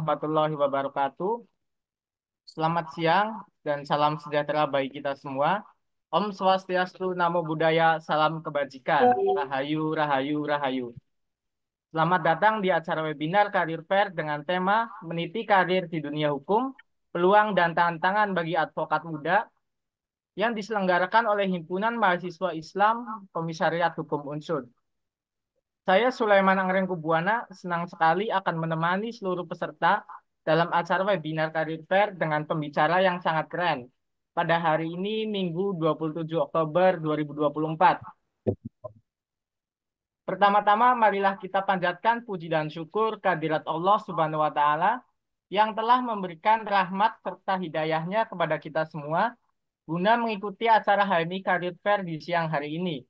warahmatullahi wabarakatuh. Selamat siang dan salam sejahtera bagi kita semua. Om Swastiastu, Namo Buddhaya, salam kebajikan. Rahayu, rahayu, rahayu. Selamat datang di acara webinar Karir Fair dengan tema Meniti Karir di Dunia Hukum, Peluang dan Tantangan bagi Advokat Muda yang diselenggarakan oleh Himpunan Mahasiswa Islam Komisariat Hukum Unsur. Saya Sulaiman Angreng Kubuana senang sekali akan menemani seluruh peserta dalam acara webinar Karir Fair dengan pembicara yang sangat keren. Pada hari ini, Minggu 27 Oktober 2024. Pertama-tama, marilah kita panjatkan puji dan syukur kehadirat Allah Subhanahu wa Ta'ala yang telah memberikan rahmat serta hidayahnya kepada kita semua guna mengikuti acara HMI Karir Fair di siang hari ini.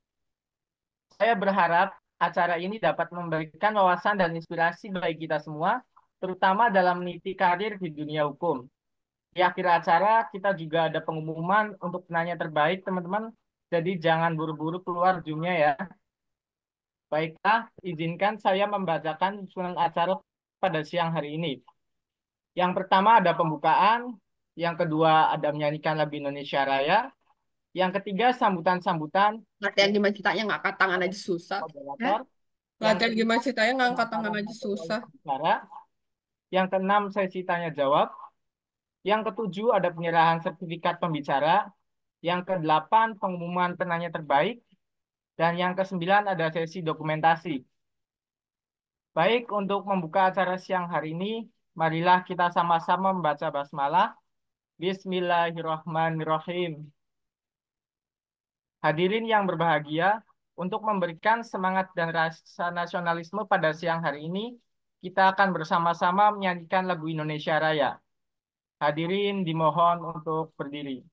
Saya berharap acara ini dapat memberikan wawasan dan inspirasi bagi kita semua, terutama dalam meniti karir di dunia hukum. Di akhir acara, kita juga ada pengumuman untuk penanya terbaik, teman-teman. Jadi jangan buru-buru keluar Zoom-nya ya. Baiklah, izinkan saya membacakan susunan acara pada siang hari ini. Yang pertama ada pembukaan, yang kedua ada menyanyikan lagu Indonesia Raya, yang ketiga sambutan-sambutan Latihan gimana ceritanya ngangkat tangan aja susah. Hah? moderator, yang Latihan kelima gimana ceritanya ngangkat tangan pemaparan aja materi oleh susah. pembicara, yang keenam sesi tanya jawab, yang ketujuh ada penyerahan sertifikat pembicara, yang kedelapan pengumuman penanya terbaik, dan yang kesembilan ada sesi dokumentasi. Baik, untuk membuka acara siang hari ini, marilah kita sama-sama membaca basmalah. Bismillahirrahmanirrahim. Hadirin yang berbahagia, untuk memberikan semangat dan rasa nasionalisme pada siang hari ini, kita akan bersama-sama menyanyikan lagu Indonesia Raya. Hadirin dimohon untuk berdiri.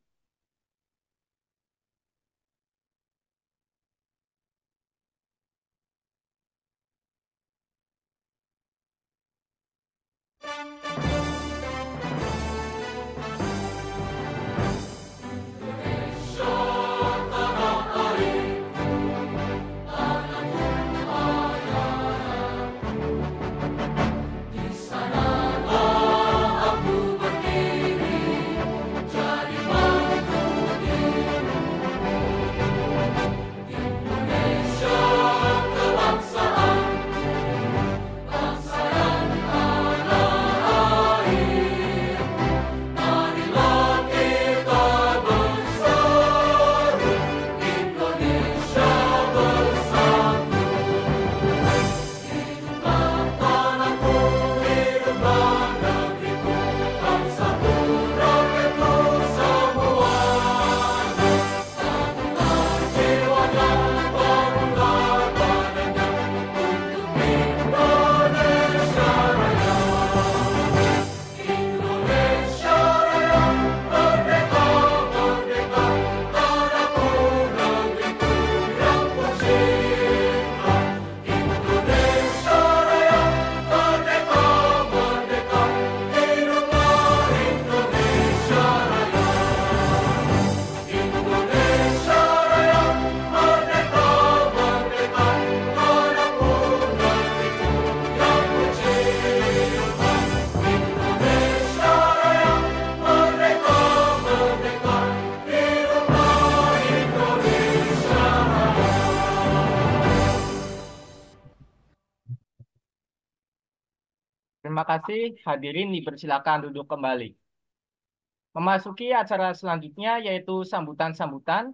Terima kasih, hadirin dipersilakan duduk kembali. Memasuki acara selanjutnya yaitu sambutan-sambutan.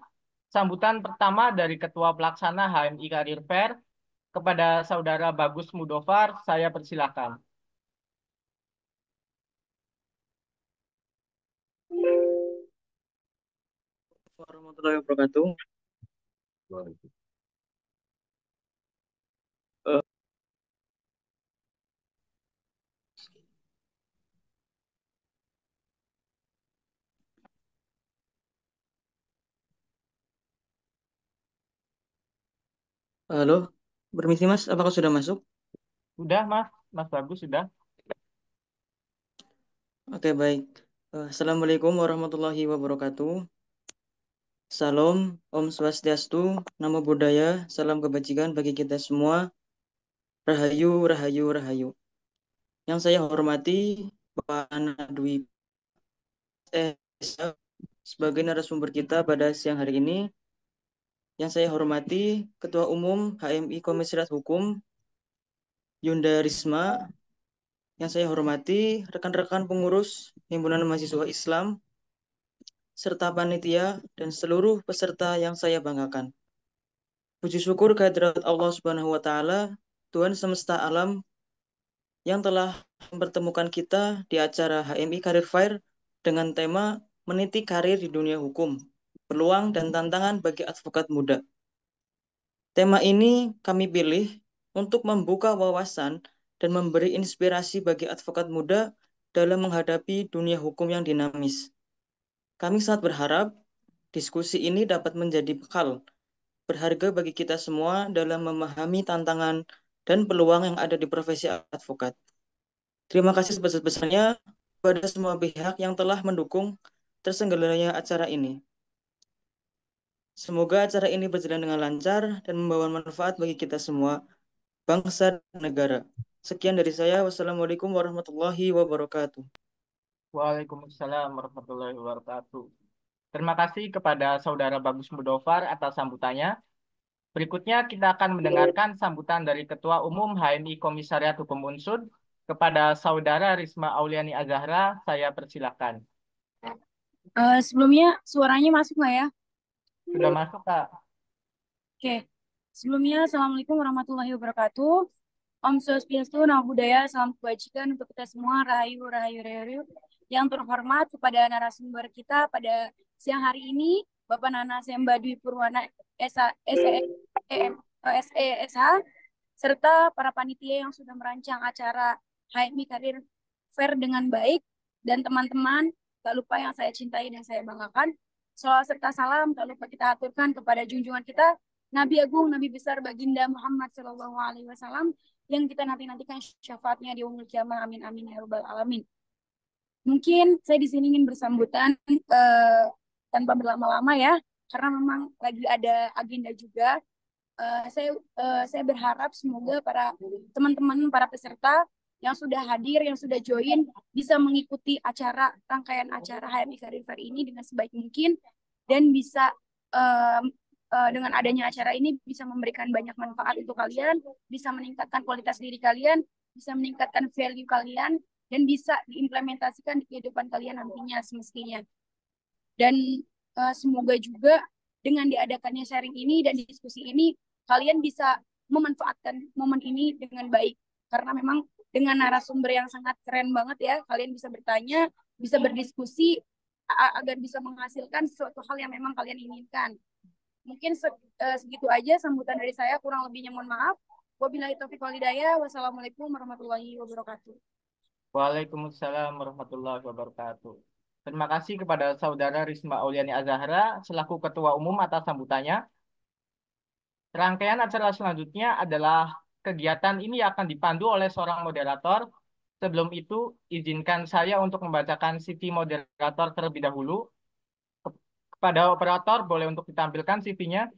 Sambutan pertama dari Ketua Pelaksana HMI Karir Fair kepada Saudara Bagus Mudofar, saya persilakan. Warahmatullahi wabarakatuh. Eh, halo, permisi Mas, apakah sudah masuk? Sudah, Mas? Mas Bagus, sudah? Oke, baik. Assalamualaikum warahmatullahi wabarakatuh. Salam, Om Swastiastu, Namo Buddhaya, salam kebajikan bagi kita semua. Rahayu, rahayu, rahayu. Yang saya hormati Bapak Ana Dwi sebagai narasumber kita pada siang hari ini. Yang saya hormati Ketua Umum HMI Komisariat Hukum Yunda Risma. Yang saya hormati rekan-rekan pengurus Himpunan Mahasiswa Islam serta panitia dan seluruh peserta yang saya banggakan. Puji syukur kehadirat Allah Subhanahu wa taala, Tuhan semesta alam yang telah mempertemukan kita di acara HMI Career Fair dengan tema Meniti Karir di Dunia Hukum, Peluang dan Tantangan bagi Advokat Muda. Tema ini kami pilih untuk membuka wawasan dan memberi inspirasi bagi advokat muda dalam menghadapi dunia hukum yang dinamis. Kami sangat berharap diskusi ini dapat menjadi bekal berharga bagi kita semua dalam memahami tantangan dan peluang yang ada di profesi advokat. Terima kasih sebesar-besarnya kepada semua pihak yang telah mendukung terselenggaranya acara ini. Semoga acara ini berjalan dengan lancar dan membawa manfaat bagi kita semua, bangsa dan negara. Sekian dari saya. Wassalamualaikum warahmatullahi wabarakatuh. Waalaikumsalam warahmatullahi wabarakatuh. Terima kasih kepada Saudara Bagus Mudofar atas sambutannya. Berikutnya kita akan mendengarkan sambutan dari Ketua Umum HMI Komisariat Hukum Unsud kepada Saudara Risma Auliani Azahra. Saya persilakan. Sebelumnya suaranya masuk nggak ya? Sudah masuk, Kak? Oke. Sebelumnya, Assalamualaikum warahmatullahi wabarakatuh. Om Swastiastu, Namo Buddhaya, salam kebajikan untuk kita semua, rahayu, rahayu, rahayu. Yang terhormat kepada narasumber kita pada siang hari ini, Bapak Nana Semba Dwi Purwana SESH, serta para panitia yang sudah merancang acara HMI Career Fair dengan baik, dan teman-teman, tak lupa yang saya cintai dan saya banggakan. Salawat serta salam tak lupa kita aturkan kepada junjungan kita, Nabi Agung, Nabi Besar Baginda Muhammad Sallallahu Alaihi Wasallam, yang kita nantikan syafaatnya di yaumul kiamah. Amin amin ya rabbal alamin. Mungkin saya di sini ingin bersambutan tanpa berlama-lama ya, karena memang lagi ada agenda juga. Saya berharap semoga para teman-teman, para peserta yang sudah hadir, yang sudah join, bisa mengikuti rangkaian acara HMI Career Fair ini dengan sebaik mungkin, dan bisa dengan adanya acara ini bisa memberikan banyak manfaat untuk kalian, bisa meningkatkan kualitas diri kalian, bisa meningkatkan value kalian, dan bisa diimplementasikan di kehidupan kalian nantinya semestinya. Dan semoga juga dengan diadakannya sharing ini dan diskusi ini, kalian bisa memanfaatkan momen ini dengan baik. Karena memang dengan narasumber yang sangat keren banget ya, kalian bisa bertanya, bisa berdiskusi, agar bisa menghasilkan sesuatu hal yang memang kalian inginkan. Mungkin segitu aja sambutan dari saya, kurang lebihnya mohon maaf. Wabillahi taufiq wal hidayah. Wassalamualaikum warahmatullahi wabarakatuh. Waalaikumsalam warahmatullahi wabarakatuh. Terima kasih kepada Saudara Risma Auliani Azahra selaku Ketua Umum atas sambutannya. Rangkaian acara selanjutnya adalah kegiatan ini akan dipandu oleh seorang moderator. Sebelum itu, izinkan saya untuk membacakan CV moderator terlebih dahulu. Kepada operator, boleh untuk ditampilkan CV-nya.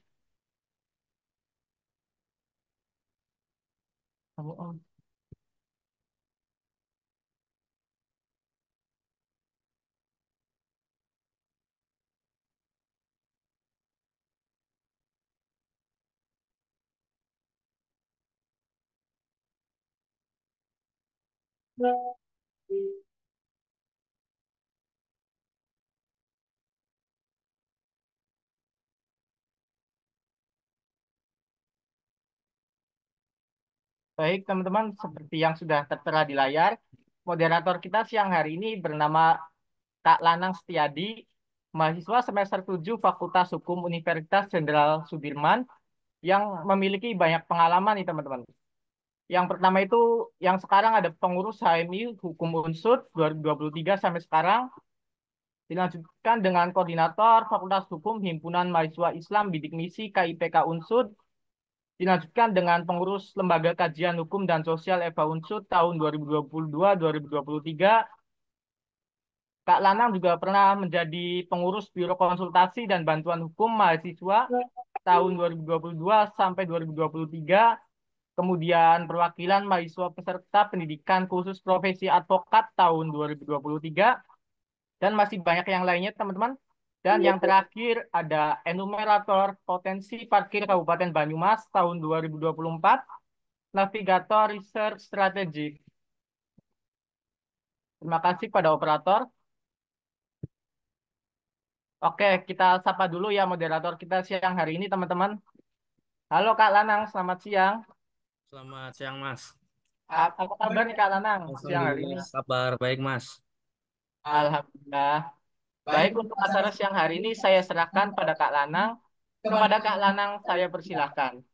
Baik, teman-teman, seperti yang sudah tertera di layar, moderator kita siang hari ini bernama Kak Lanang Setiadi, mahasiswa semester 7 Fakultas Hukum Universitas Jenderal Sudirman, yang memiliki banyak pengalaman nih, teman-teman. Yang pertama itu, yang sekarang ada pengurus HMI Hukum Unsud 2023 sampai sekarang, dilanjutkan dengan koordinator Fakultas Hukum Himpunan Mahasiswa Islam Bidik Misi KIPK Unsud, dilanjutkan dengan pengurus Lembaga Kajian Hukum dan Sosial EVA Unsud tahun 2022-2023. Kak Lanang juga pernah menjadi pengurus Biro Konsultasi dan Bantuan Hukum Mahasiswa tahun 2022 sampai 2023. kemudian perwakilan mahasiswa peserta pendidikan khusus profesi advokat tahun 2023, dan masih banyak yang lainnya, teman-teman. Dan yang terakhir ada enumerator potensi parkir Kabupaten Banyumas tahun 2024, navigator research strategic. Terima kasih pada operator. Oke, kita sapa dulu ya moderator kita siang hari ini, teman-teman. Halo Kak Lanang, selamat siang. Selamat siang, Mas. Apa kabar nih Kak Lanang siang hari ini? Alhamdulillah, kabar baik, Mas. Alhamdulillah. Baik, untuk acara siang hari ini saya serahkan pada Kak Lanang. Kepada Kak Lanang saya persilahkan.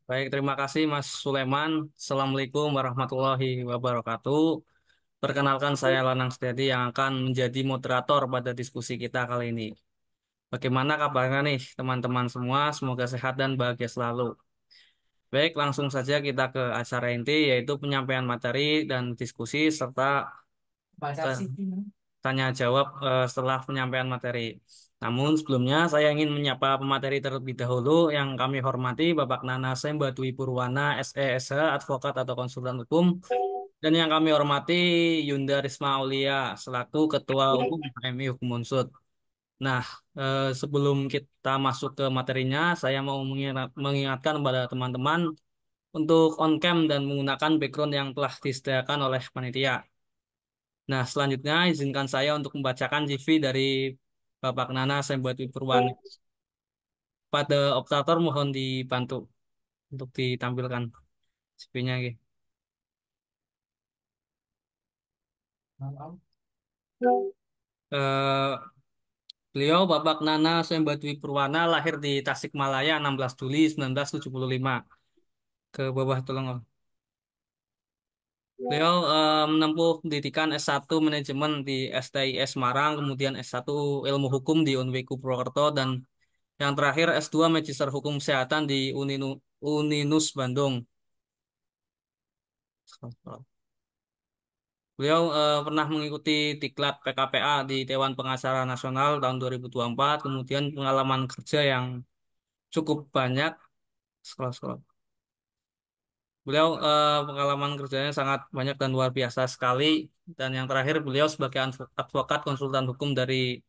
Baik, terima kasih Mas Sulaiman. Assalamualaikum warahmatullahi wabarakatuh. Perkenalkan, saya Lanang Setiadi yang akan menjadi moderator pada diskusi kita kali ini. Bagaimana kabarnya nih teman-teman semua? Semoga sehat dan bahagia selalu. Baik, langsung saja kita ke acara inti, yaitu penyampaian materi dan diskusi serta tanya jawab setelah penyampaian materi. Namun sebelumnya saya ingin menyapa pemateri terlebih dahulu yang kami hormati Bapak Nana Semba Dwi Purwana, SESH, advokat atau konsultan hukum, dan yang kami hormati Yunda Risma Aulia selaku Ketua Umum HMI Hukum Unsud. Nah, sebelum kita masuk ke materinya, saya mau mengingatkan kepada teman-teman untuk on cam dan menggunakan background yang telah disediakan oleh panitia. Nah, selanjutnya izinkan saya untuk membacakan CV dari Bapak Nana Sembati Purwana. Pada operator mohon dibantu untuk ditampilkan CV-nya. Eh, Beliau Bapak Nana Sembadwi Purwana lahir di Tasikmalaya 16 Juli 1975. Ke bawah tolong. Beliau menempuh pendidikan S1 Manajemen di STIS Semarang, kemudian S1 Ilmu Hukum di Unwiku Purwokerto, dan yang terakhir S2 Magister Hukum Kesehatan di Uninus Bandung. Beliau pernah mengikuti diklat PKPA di Dewan Pengacara Nasional tahun 2024, kemudian pengalaman kerja yang cukup banyak. Scroll. Beliau pengalaman kerjanya sangat banyak dan luar biasa sekali. Dan yang terakhir beliau sebagai advokat konsultan hukum dari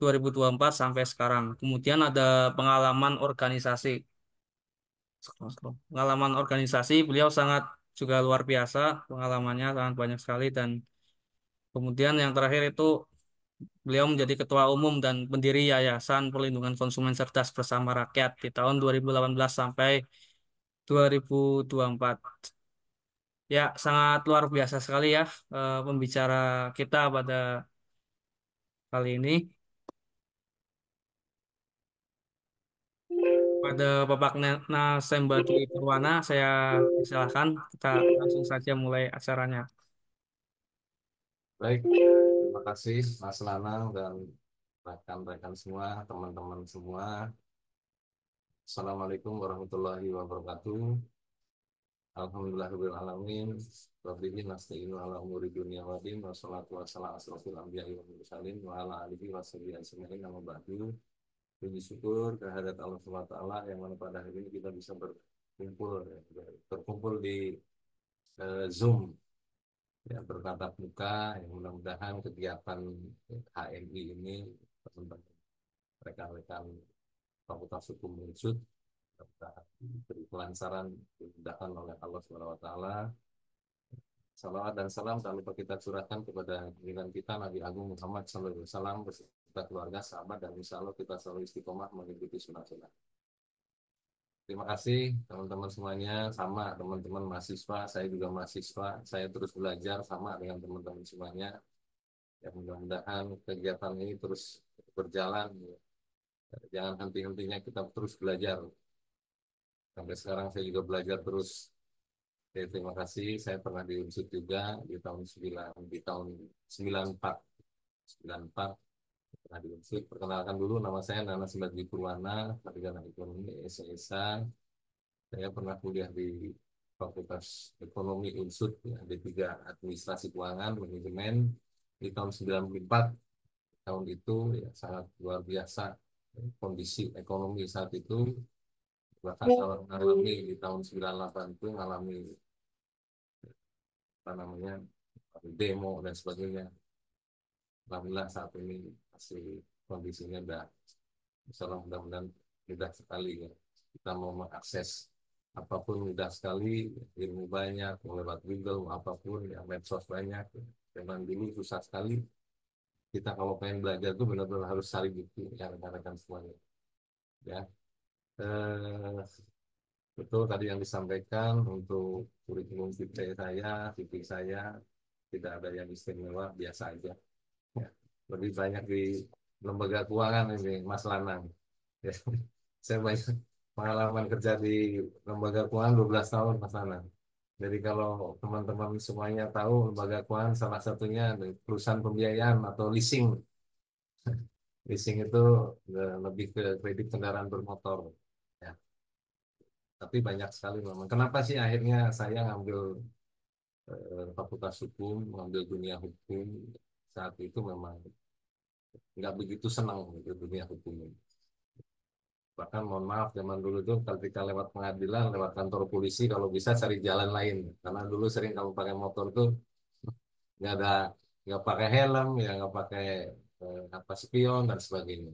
2024 sampai sekarang. Kemudian ada pengalaman organisasi. Pengalaman organisasi beliau sangat juga luar biasa, pengalamannya sangat banyak sekali. Dan kemudian yang terakhir itu beliau menjadi ketua umum dan pendiri Yayasan Perlindungan Konsumen Cerdas Bersama Rakyat di tahun 2018 sampai 2024. Ya, sangat luar biasa sekali ya pembicara kita pada kali ini. Pada Bapak Nasem Badui Purwana, saya silakan kita langsung saja mulai acaranya. Baik, terima kasih Mas Lanang dan rekan-rekan semua, teman-teman semua. Assalamualaikum warahmatullahi wabarakatuh. Alhamdulillahirabbil alamin. Rabbil nasta'inu ala umuri dunya wa din wa salatu wassalamu ala asrofil anbiya'i wal mursalin wa ala alihi washabihi ajmain amma ba'du. Puji syukur kehadirat Allah Subhanahu wa taala yang mana pada hari ini kita bisa berkumpul di Zoom ya, bertatap muka, yang mudah-mudahan kegiatan HMI ini rekan-rekan Fakultas Hukum Unsud diberi kelancaran dimudahkan oleh Allah Subhanahu wa taala. Salawat dan salam tak lupa kita curahkan kepada junjungan kita Nabi Agung Muhammad SAW beserta keluarga, sahabat, dan insya Allah kita selalu istiqomah mengikuti sunnah-sunnah. Terima kasih teman-teman semuanya, sama teman-teman mahasiswa, saya juga mahasiswa, saya terus belajar sama dengan teman-teman semuanya. Ya, mudah-mudahan kegiatan ini terus berjalan, ya. Jangan henti-hentinya kita terus belajar. Sampai sekarang saya juga belajar terus. Oke, terima kasih. Saya pernah di Unsud juga di tahun 94 pernah di Unsud. Perkenalkan dulu, nama saya Nana Sembadwi Purwana, sarjana ekonomi SESH. Saya pernah kuliah di Fakultas Ekonomi Unsud, ya, D3 Administrasi Keuangan Manajemen di tahun 94. Tahun itu ya sangat luar biasa kondisi ekonomi saat itu. bahkan kalau ngalami di tahun 98 itu ngalami apa namanya demo dan sebagainya. Alhamdulillah saat ini masih kondisinya udah, insyaallah mudah-mudahan mudah sekali ya. Kita mau mengakses apapun mudah sekali, ilmu banyak, mau lewat Google, mau apapun, ya medsos banyak. Memang dulu susah sekali. Kita kalau pengen belajar tuh benar-benar harus cari buku, ya rekan-rekan semuanya. Ya, eh, betul tadi yang disampaikan untuk kurikulum vitae saya, CV saya tidak ada yang istimewa, biasa aja. Ya, lebih banyak di lembaga keuangan ini, Mas Lanang. Ya, saya banyak pengalaman kerja di lembaga keuangan 12 tahun, Mas Lanang. Jadi kalau teman-teman semuanya tahu lembaga keuangan salah satunya perusahaan pembiayaan atau leasing. Leasing itu lebih ke kredit kendaraan bermotor. Ya, tapi banyak sekali memang. Kenapa sih akhirnya saya ngambil fakultas hukum, ngambil dunia hukum? Saat itu memang nggak begitu senang gitu dunia hukum ini. Bahkan mohon maaf zaman dulu tuh ketika lewat pengadilan, lewat kantor polisi kalau bisa cari jalan lain. Karena dulu sering kalau pakai motor tuh nggak ada, nggak pakai helm, ya nggak pakai apa spion dan sebagainya.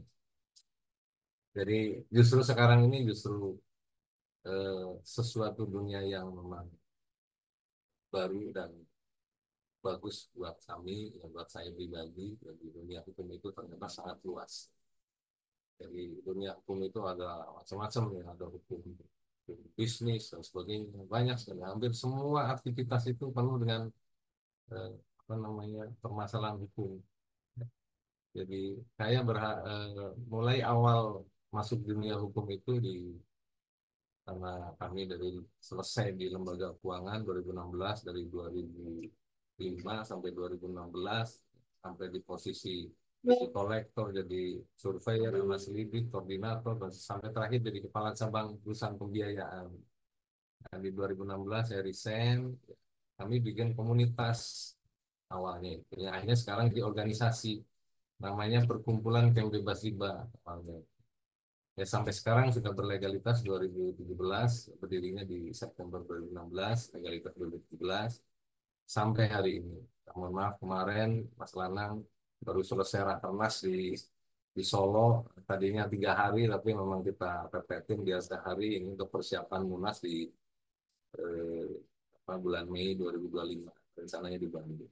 Jadi justru sekarang ini justru sesuatu dunia yang memang baru dan bagus buat kami, ya buat saya pribadi. Jadi dunia hukum itu ternyata sangat luas. Jadi dunia hukum itu ada macam-macam ya, ada hukum bisnis dan sebagainya, banyak sekali. Hampir semua aktivitas itu penuh dengan eh, apa namanya permasalahan hukum. Jadi saya mulai awal masuk dunia hukum itu karena kami dari selesai di lembaga keuangan 2016, dari 2005 sampai 2016 sampai di posisi kolektor, jadi surveyor, analis lidik, koordinator, dan sampai terakhir jadi kepala cabang perusahaan pembiayaan. Nah, di 2016 saya resign, kami bikin komunitas awalnya. Ya, akhirnya sekarang di organisasi, namanya Perkumpulan Camp Bebas Riba awalnya. Ya, sampai sekarang sudah berlegalitas 2017, berdirinya di September 2016, legalitas 2017, sampai hari ini. Mohon maaf kemarin Mas Lanang baru selesai rakernas di Solo, tadinya 3 hari, tapi memang kita pepetin dia sehari ini untuk persiapan Munas di eh, bulan Mei 2025, rencananya di Bandung.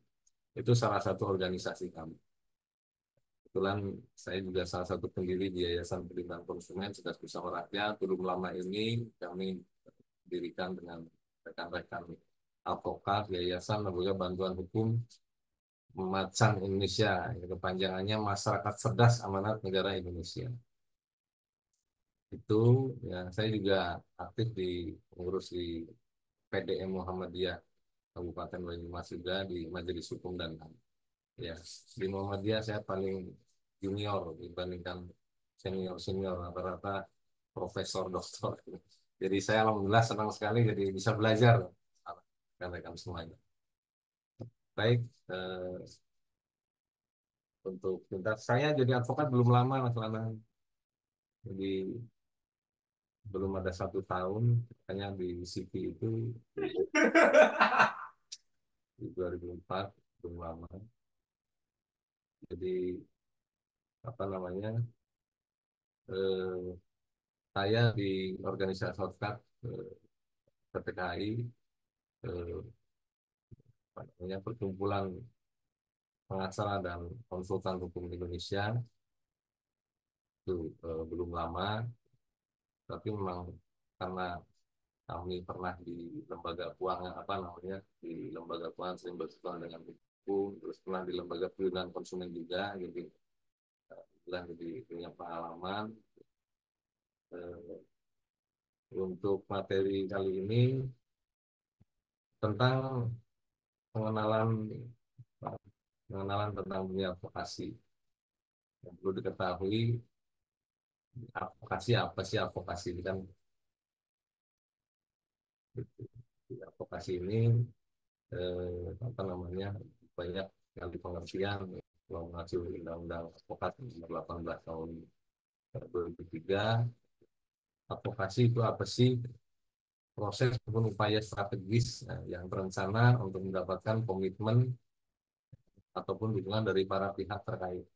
Itu salah satu organisasi kami. Kebetulan saya juga salah satu pendiri di Yayasan Perlindungan Konsumen Cerdas Bersama Rakyat. Belum lama ini kami dirikan dengan rekan-rekan advokat, yayasan, lembaga bantuan hukum Macan Indonesia. Kepanjangannya Masyarakat Cerdas Amanat Negara Indonesia. Itu ya, saya juga aktif di pengurus di PDM Muhammadiyah Kabupaten Banyumas juga di Majelis Hukum dan HAM. Ya, di Muhammadiyah saya paling junior dibandingkan senior rata-rata profesor doktor. Jadi saya alhamdulillah senang sekali jadi bisa belajar rekan-rekan semuanya. Baik, untuk pintar saya jadi advokat belum lama Mas Lanang. Jadi belum ada 1 tahun, hanya di CV itu di 2004, belum lama. Jadi apa namanya? Eh, saya di organisasi advokat PPKI, eh, apa namanya, Perkumpulan Pengacara dan Konsultan Hukum Indonesia, itu belum lama, tapi memang karena kami pernah di lembaga keuangan di lembaga keuangan sering bersentuhan dengan hukum, terus pernah di lembaga perlindungan konsumen juga, jadi jadi punya pengalaman. Untuk materi kali ini tentang pengenalan pengenalan tentang dunia advokasi. Yang perlu diketahui, advokasi apa sih? Advokasi ini kan, advokasi ini apa namanya, banyak kali pengertian. Kalau mengacu Undang-Undang Advokat nomor 18 tahun 2003, Advokasi itu apa sih? Proses ataupun upaya strategis yang berencana untuk mendapatkan komitmen ataupun dukungan dari para pihak terkait.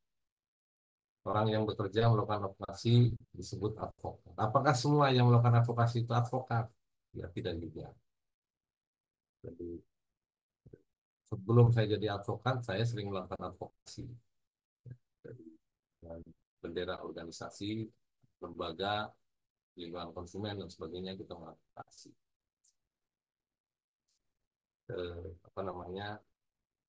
Orang yang bekerja melakukan advokasi disebut advokat. Apakah semua yang melakukan advokasi itu advokat? Ya, tidak juga. Jadi, sebelum saya jadi advokat, saya sering melakukan advokasi. Jadi, bendera organisasi, lembaga, lingkungan konsumen, dan sebagainya kita mengadvokasi. Apa namanya,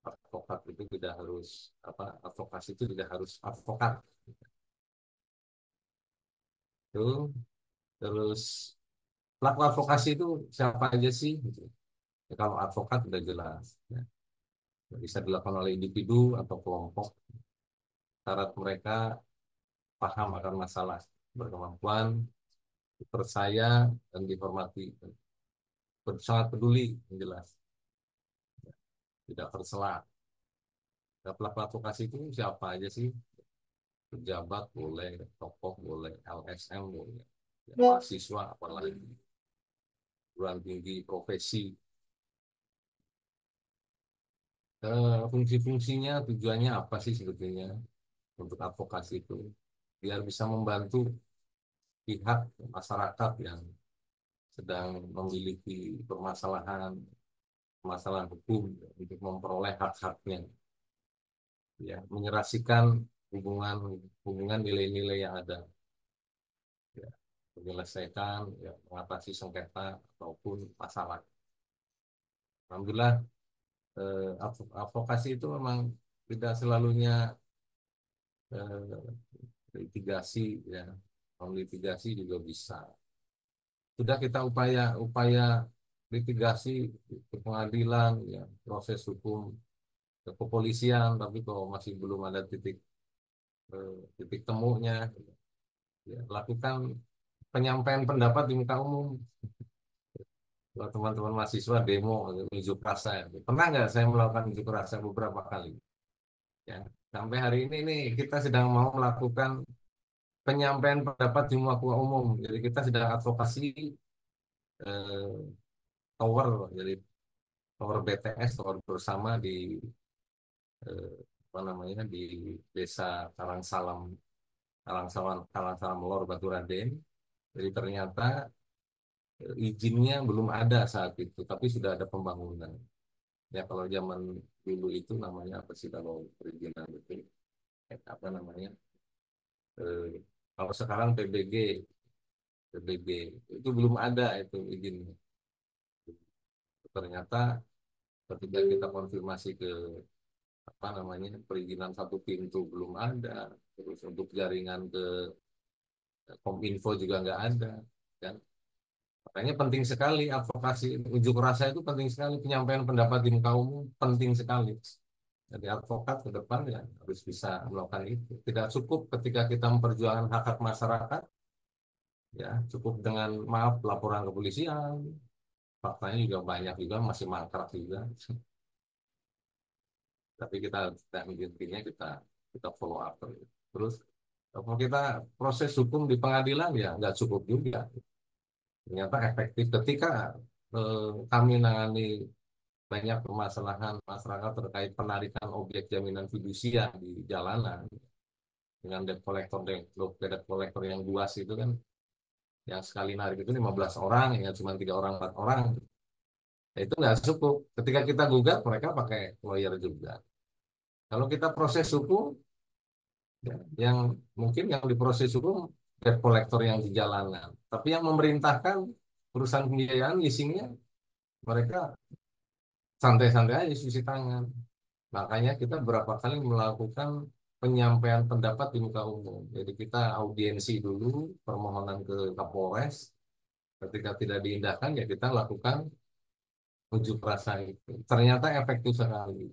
advokat itu tidak harus, advokasi itu tidak harus advokat. Itu, terus pelaku advokasi itu siapa aja sih? Gitu. Ya, kalau advokat sudah jelas, ya. Bisa dilakukan oleh individu atau kelompok. Syarat mereka paham akan masalah, berkemampuan, percaya, dan dihormati. Sangat peduli, yang jelas. Tidak tercela. Nah, pelaku advokasi itu siapa aja sih? Pejabat boleh, tokoh boleh, LSM boleh, ya, mahasiswa apalagi, perguruan tinggi, profesi. Fungsi-fungsinya, tujuannya apa sih sebetulnya untuk advokasi itu? Biar bisa membantu pihak masyarakat yang sedang memiliki permasalahan hukum untuk memperoleh hak-haknya, ya, menyelesaikan hubungan nilai-nilai yang ada, ya, menyelesaikan, ya, mengatasi sengketa ataupun masalah. Alhamdulillah, advokasi itu memang tidak selalunya litigasi, ya, non litigasi juga bisa. Sudah kita upaya litigasi ke pengadilan, ya, proses hukum ke kepolisian, tapi kalau masih belum ada titik temunya, ya, lakukan penyampaian pendapat di muka umum. Kalau teman-teman mahasiswa demo, unjuk rasa, pernah nggak saya melakukan unjuk rasa beberapa kali? Ya, sampai hari ini nih kita sedang mau melakukan penyampaian pendapat di muka umum. Jadi kita sedang advokasi eh, tower, jadi tower BTS, tower bersama di eh, apa namanya, di desa Karangsalam Lor Baturaden. Jadi ternyata izinnya belum ada saat itu, tapi sudah ada pembangunan. Ya, kalau zaman dulu itu namanya apa sih kalau perizinan itu? Apa namanya? Eh, Kalau sekarang PBG itu belum ada itu izinnya. Ternyata ketika kita konfirmasi ke apa namanya, perizinan satu pintu belum ada, terus untuk jaringan ke Kominfo juga nggak ada, kan? Makanya penting sekali advokasi, unjuk rasa itu penting sekali, penyampaian pendapat di muka umum penting sekali. Jadi advokat ke depan ya harus bisa melakukan itu. Tidak cukup ketika kita memperjuangkan hak-hak masyarakat, ya cukup dengan maaf laporan ke polisian. Faktanya juga banyak juga masih mangkrak juga. Tapi intinya kita follow up terus. Terus kalau kita proses hukum di pengadilan ya nggak cukup juga. Ternyata efektif ketika kami menangani banyak permasalahan masyarakat terkait penarikan objek jaminan fidusia di jalanan dengan debt collector yang luas itu kan, yang sekali narik itu 15 orang, ya cuma 3 orang 4 orang, ya, itu nggak cukup. Ketika kita gugat mereka pakai lawyer juga. Kalau kita proses hukum, ya, yang mungkin yang diproses hukum debt collector yang di jalanan, tapi yang memerintahkan perusahaan pembiayaan leasingnya mereka santai-santai aja cuci tangan. Makanya kita berapa kali melakukan penyampaian pendapat di muka umum. Jadi kita audiensi dulu permohonan ke Kapolres. Ketika tidak diindahkan ya kita lakukan unjuk rasa itu. Ternyata efektif sekali.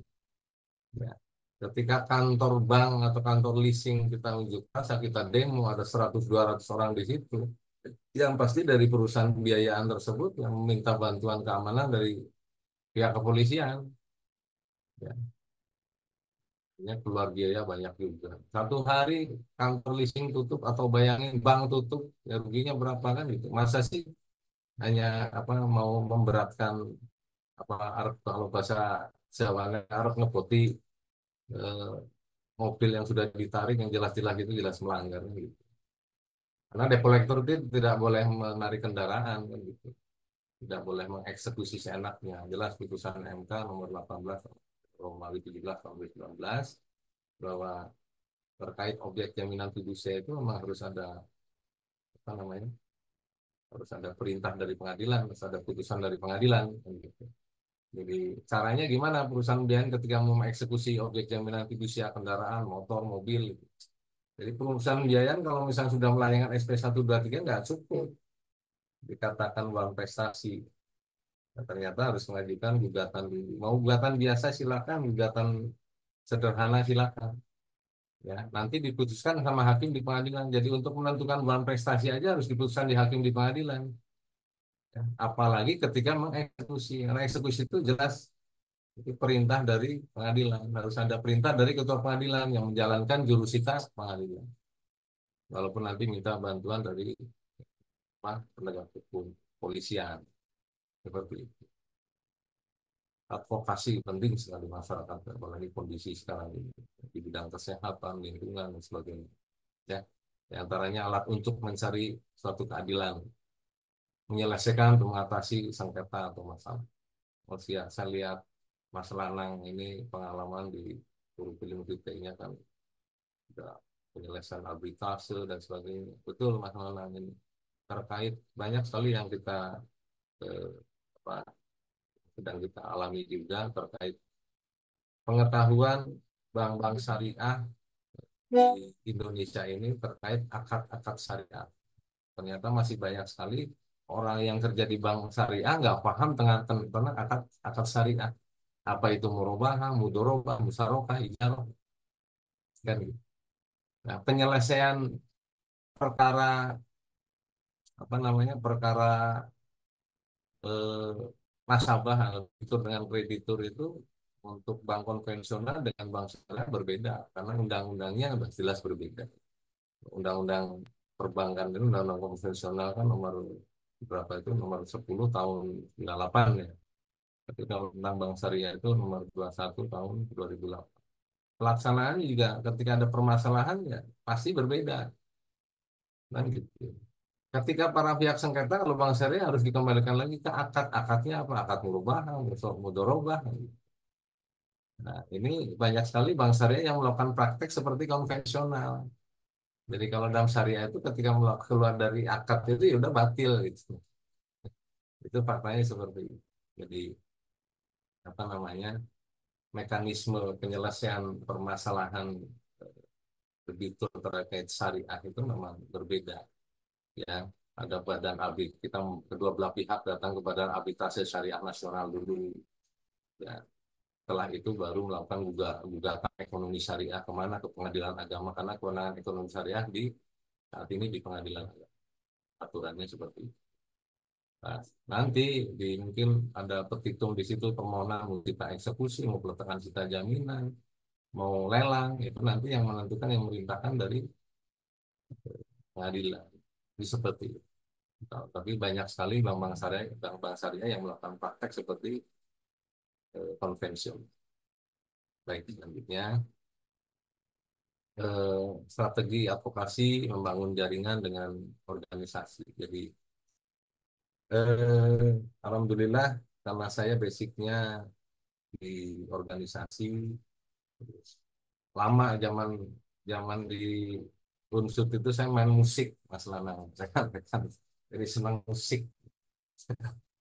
Ya. Ketika kantor bank atau kantor leasing kita unjuk rasa, kita demo, ada 100-200 orang di situ. Yang pasti dari perusahaan pembiayaan tersebut yang meminta bantuan keamanan dari pihak kepolisian. Ya. Ya, keluar biaya banyak juga. Satu hari kantor leasing tutup atau bayangin bank tutup, ya ruginya berapa kan gitu. Masa sih hanya apa mau memberatkan apa kalau bahasa Jawa arep ngepoti eh, mobil yang sudah ditarik yang jelas-jelas itu jelas melanggar gitu. Karena debt collector itu tidak boleh menarik kendaraan kan gitu. Tidak boleh mengeksekusi seenaknya. Jelas putusan MK nomor 18 Romawi 17 tahun 2019 bahwa terkait objek jaminan fidusia itu memang harus ada apa namanya, harus ada perintah dari pengadilan, harus ada putusan dari pengadilan kan gitu. Jadi caranya gimana perusahaan biaya ketika mau mengeksekusi objek jaminan fidusia kendaraan, motor, mobil gitu. Jadi perusahaan biaya kalau misalnya sudah melayangkan SP123 nggak cukup dikatakan uang prestasi. Nah, ternyata harus mengajukan gugatan dulu. Mau gugatan biasa silakan, gugatan sederhana silakan. Ya, nanti diputuskan sama hakim di pengadilan. Jadi untuk menentukan bulan prestasi aja harus diputuskan di hakim di pengadilan. Ya, apalagi ketika mengeksekusi. Karena eksekusi itu jelas itu perintah dari pengadilan. Harus ada perintah dari ketua pengadilan yang menjalankan jurusita pengadilan. Walaupun nanti minta bantuan dari apa, penegak hukum, polisian. Seperti itu. Advokasi penting sekali masyarakat, apalagi kondisi sekarang ini di bidang kesehatan, lingkungan, dan sebagainya. Ya, di antaranya alat untuk mencari suatu keadilan, menyelesaikan atau mengatasi sengketa atau masalah. Ya, saya lihat Mas Lanang ini pengalaman di kurikulum kita kan ada penyelesaian arbitrase dan sebagainya. Betul Mas Lanang ini terkait banyak sekali yang kita eh, apa, sedang kita alami juga terkait pengetahuan bank-bank syariah di Indonesia ini terkait akad-akad syariah. Ternyata masih banyak sekali orang yang kerja di bank syariah nggak paham tentang akad akad syariah. Apa itu murabahah, mudorobah, musyarakah, ijarah, kan gitu. Nah, penyelesaian perkara apa namanya perkara eh, nasabah itu dengan kreditur itu untuk bank konvensional dengan bank syariah berbeda karena undang-undangnya sudah jelas berbeda. Undang-undang perbankan itu undang-undang konvensional kan nomor berapa itu nomor 10 tahun 98 ya. Tapi kalau tentang bank syariah itu nomor 21 tahun 2008. Pelaksanaan juga ketika ada permasalahan ya pasti berbeda. Kan gitu. Ketika para pihak sengketa kalau bank syariah harus dikembalikan lagi ke akad. Akadnya apa? Akad murabah, mudorobah. Nah, ini banyak sekali bank syariah yang melakukan praktek seperti konvensional. Jadi kalau dalam syariah itu ketika keluar dari akad itu ya udah batil gitu. Itu faktanya seperti itu. Jadi apa namanya mekanisme penyelesaian permasalahan debitur terkait syariah itu memang berbeda. Ya, ada badan arbit kita kedua belah pihak datang ke badan arbitrase syariah nasional dulu. Ya, setelah itu baru melakukan gugatan ekonomi syariah kemana ke pengadilan agama karena kewenangan ekonomi syariah di saat ini di pengadilan agama. Aturannya seperti itu. Nah, nanti mungkin ada petitum di situ permohonan mau kita eksekusi, mau peletakan sita jaminan, mau lelang, itu nanti yang menentukan yang memerintahkan dari pengadilan. Itu seperti itu. Nah, tapi banyak sekali bank-bank syariah yang melakukan praktek seperti konvensional. Baik, selanjutnya strategi advokasi membangun jaringan dengan organisasi. Jadi alhamdulillah karena saya basicnya di organisasi terus lama zaman zaman di Unsut itu saya main musik Mas Lanang saya kan jadi senang musik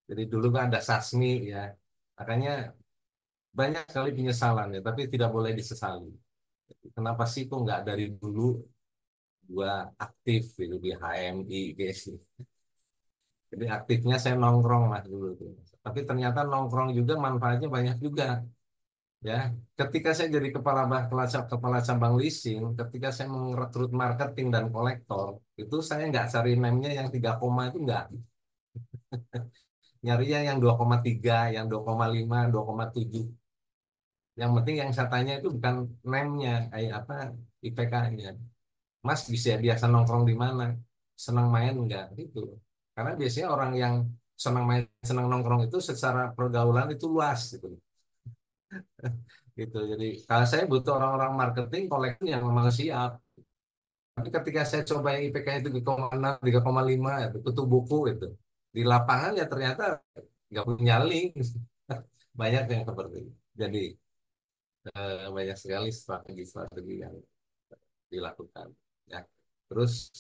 jadi dulu kan ada Sasmi ya makanya banyak sekali penyesalan ya tapi tidak boleh disesali kenapa sih kok nggak dari dulu gua aktif gitu di HMI guys jadi aktifnya saya nongkrong Mas dulu tuh tapi ternyata nongkrong juga manfaatnya banyak juga ya ketika saya jadi kepala cabang leasing ketika saya merekrut marketing dan kolektor itu saya nggak cari name-nya yang 3 koma itu nggak nyarinya yang 2,3 yang 2,5 2,7 Yang penting yang saya tanya itu bukan NEM-nya, kayak apa, IPK-nya. Mas bisa biasa nongkrong di mana? Senang main enggak? Gitu. Karena biasanya orang yang senang main, senang nongkrong itu secara pergaulan itu luas gitu. Gitu. Jadi kalau saya butuh orang-orang marketing kolektif yang memang siap. Tapi ketika saya coba yang IPK itu 3,6, 3,5 itu tutup buku itu. Di lapangan ya ternyata nggak punya link. Banyak yang seperti itu. Jadi banyak sekali strategi-strategi yang dilakukan. Ya. Terus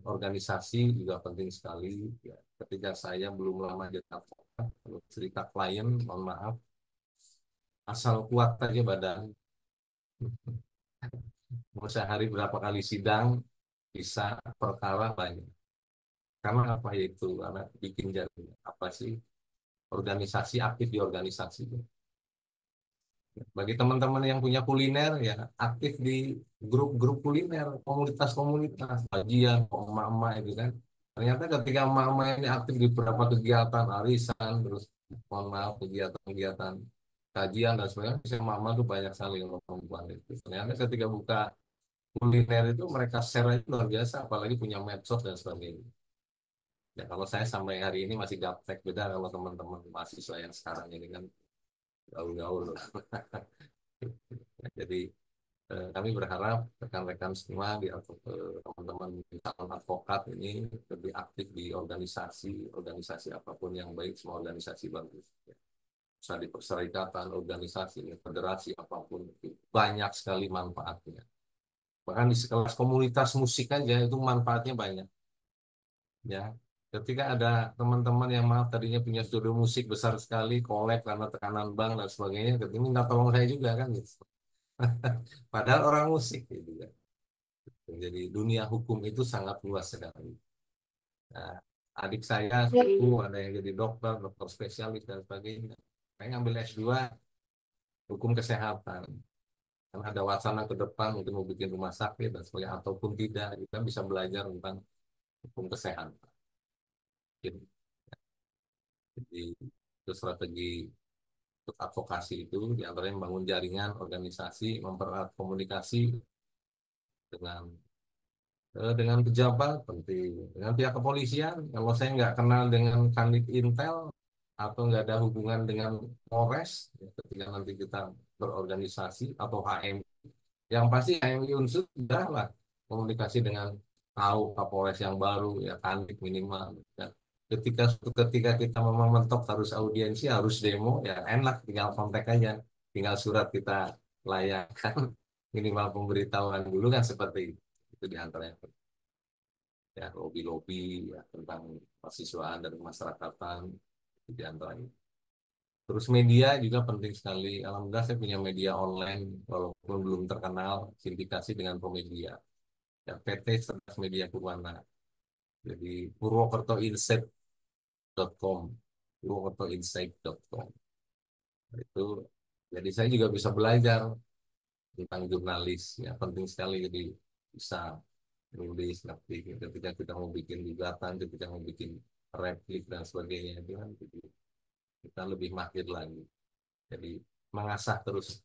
organisasi juga penting sekali. Ya. Ketika saya belum lama jadi advokat, kalau cerita klien, mohon maaf, asal kuat aja badan. Mau sehari berapa kali sidang, bisa perkara banyak. Karena apa itu? Karena bikin jadi apa sih? Organisasi, aktif di organisasi. Bagi teman-teman yang punya kuliner ya aktif di grup-grup kuliner, komunitas-komunitas, kajian, emak-emak itu kan. Ternyata ketika emak-emak ini aktif di beberapa kegiatan arisan, terus mohon maaf kegiatan-kegiatan kajian dan sebagainya, bisa emak-emak tuh banyak sekali orang perempuan itu. Ternyata ketika buka kuliner itu mereka share itu luar biasa, apalagi punya medsos dan sebagainya. Ya kalau saya sampai hari ini masih gaptek, beda kalau teman-teman mahasiswa yang sekarang ini kan gaul-gaul. Jadi kami berharap rekan-rekan semua di teman-teman di calon advokat ini lebih aktif di organisasi apapun yang baik, semua organisasi bagus. Ya. Bisa di perserikatan, organisasi, federasi apapun itu banyak sekali manfaatnya. Bahkan di kelas komunitas musik aja itu manfaatnya banyak. Ya, ketika ada teman-teman yang maaf tadinya punya studio musik besar sekali, kolek karena tekanan bank dan sebagainya, ketika minta tolong saya juga kan gitu. Padahal orang musik gitu kan. Jadi dunia hukum itu sangat luas sekali. Nah, adik saya itu ada yang jadi dokter, dokter spesialis dan sebagainya. Saya ngambil S2 hukum kesehatan. Kan ada wacana ke depan mungkin mau bikin rumah sakit dan sebagainya ataupun tidak, kita bisa belajar tentang hukum kesehatan. Jadi itu strategi untuk advokasi itu diantaranya membangun jaringan organisasi, mempererat komunikasi dengan dengan pejabat penting, dengan pihak kepolisian. Kalau saya nggak kenal dengan Kanit Intel atau nggak ada hubungan dengan Polres, ya, ketika nanti kita berorganisasi atau HM, yang pasti HMI Unsur sudah lah komunikasi dengan tahu Kapolres yang baru, ya Kanit minimal. Ya. Ketika kita memang mentok harus audiensi, harus demo, ya enak, tinggal kontak aja, tinggal surat kita layangkan, minimal pemberitahuan dulu kan seperti itu di antaranya ya lobby-lobby ya, tentang mahasiswaan dan masyarakatan di antaranya. Terus media juga penting sekali. Alhamdulillah saya punya media online walaupun belum terkenal, sindikasi dengan Promedia. Ya, PT Cerdas Media Purwana. Jadi purwokertoinsight.com, purwokertoinsight.com. Itu jadi saya juga bisa belajar tentang jurnalis ya penting sekali jadi bisa nulis ngerti ketika kita mau bikin gugatan, ketika mau bikin replik dan sebagainya itu kan jadi kita lebih mahir lagi. Jadi mengasah terus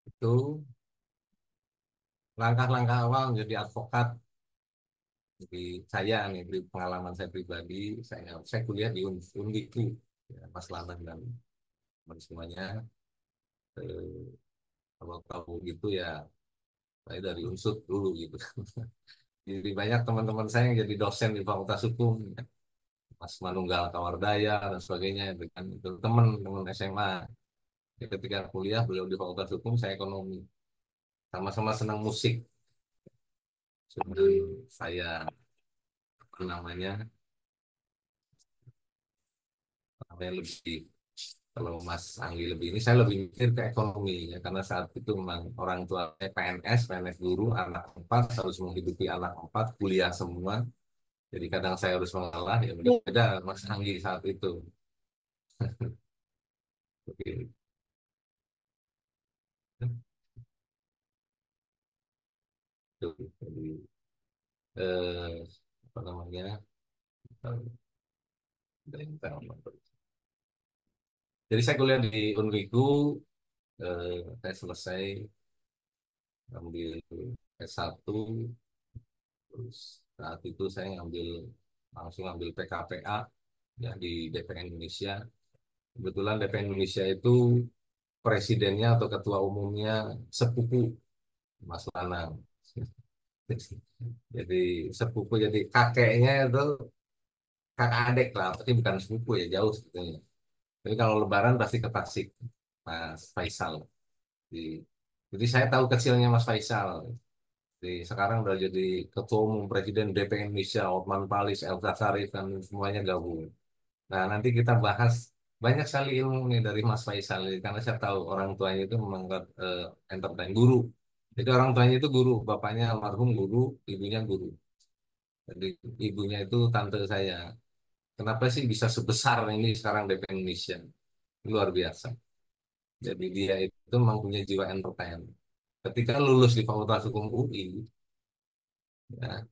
itu langkah-langkah awal menjadi advokat. Jadi saya nih dari pengalaman saya pribadi, saya kuliah di Undikri, ya, Mas Lanang dan teman semuanya. Eh, kalau tahu gitu ya saya dari Unsut dulu gitu. Jadi banyak teman-teman saya yang jadi dosen di Fakultas Hukum, ya. Mas Manunggal Kawardaya dan sebagainya dengan itu teman-teman SMA. Ya, ketika kuliah beliau di Fakultas Hukum, saya ekonomi. Sama-sama senang musik. Cuman saya apa namanya lebih kalau Mas Anggi lebih ini saya lebih mikir ke ekonomi ya karena saat itu memang orang tua saya PNS guru anak empat harus menghidupi anak empat kuliah semua jadi kadang saya harus mengalah ya beda Mas Anggi saat itu. Oke. Jadi eh, apa namanya Jadi saya kuliah di Unwigu, saya selesai ambil S1, terus saat itu saya langsung ambil PKPA ya di DPN Indonesia. Kebetulan DPN Indonesia itu presidennya atau ketua umumnya sepupu Mas Lanang. Jadi sepupu, jadi kakeknya itu kakak adik lah, tapi bukan sepupu ya, jauh sebetulnya. Jadi kalau Lebaran pasti ke Tasik, Mas Faisal. Jadi, jadi saya tahu kecilnya Mas Faisal. Jadi sekarang udah jadi ketua umum presiden DPN Indonesia, Otman Paris, Elsa Sharif, dan semuanya gabung. Nah, nanti kita bahas banyak sekali ilmu nih dari Mas Faisal ini, karena saya tahu orang tuanya itu memang entertain guru. Jadi orang tuanya itu guru, bapaknya almarhum guru, ibunya guru. Jadi ibunya itu tante saya. Kenapa sih bisa sebesar ini sekarang DPN Indonesia? Luar biasa. Jadi dia itu memang punya jiwa entertain. Ketika lulus di Fakultas Hukum UI, ya,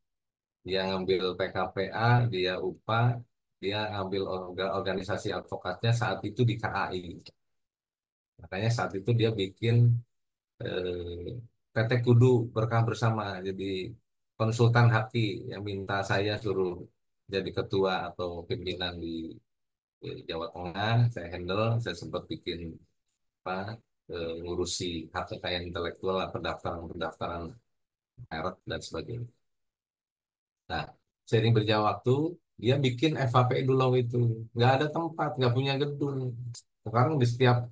dia ngambil PKPA, dia UPA, dia ngambil organisasi advokatnya saat itu di KAI. Makanya saat itu dia bikin PT Kudu Berkah Bersama. Jadi konsultan haki yang minta saya suruh jadi ketua atau pimpinan di Jawa Tengah. Saya handle, saya sempat bikin apa, ngurusi hak kekayaan intelektual, pendaftaran merek dan sebagainya. Nah, seiring berjalan waktu, dia bikin FHP dulu itu. Nggak ada tempat, nggak punya gedung. Sekarang di setiap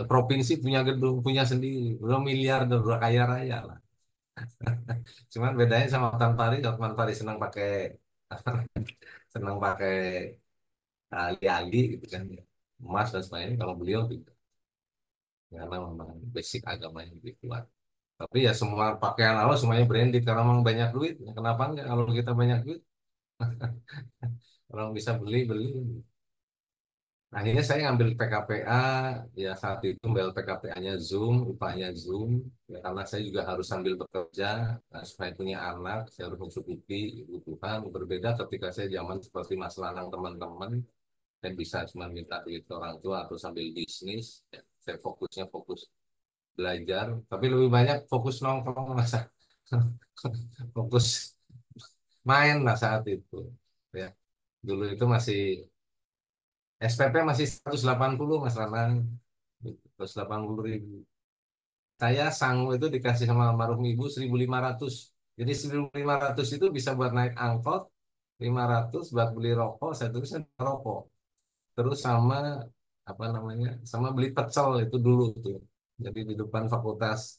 provinsi punya gedung, punya sendiri. Udah miliar, udah kaya raya lah. Cuman bedanya sama Hotman Paris senang pakai senang pakai ali-ali gitu kan. Emas dan sebagainya. Kalau beliau tidak. Karena memang basic agamanya lebih kuat. Tapi ya semua pakaian Allah semuanya branded karena memang banyak duit. Kenapa enggak kalau kita banyak duit? Orang bisa beli, beli. Akhirnya saya ngambil PKPA, ya saat itu ngambil PKPA-nya Zoom, upahnya Zoom, ya, karena saya juga harus sambil bekerja, nah, supaya punya anak, saya harus mencukupi kebutuhan. Berbeda ketika saya zaman seperti Mas Lanang teman-teman, saya bisa cuma minta duit ke orang tua atau sambil bisnis, ya, saya fokus belajar, tapi lebih banyak fokus nongkrong, masa fokus main lah saat itu. Ya, dulu itu masih SPP masih 180 Mas Ranang, 180.000. Saya sangu itu dikasih sama almarhum ibu 1.500. Jadi 1.500 itu bisa buat naik angkot, 500 buat beli rokok, saya tulisnya rokok. Terus sama apa namanya, sama beli pecel itu dulu tuh. Jadi di depan fakultas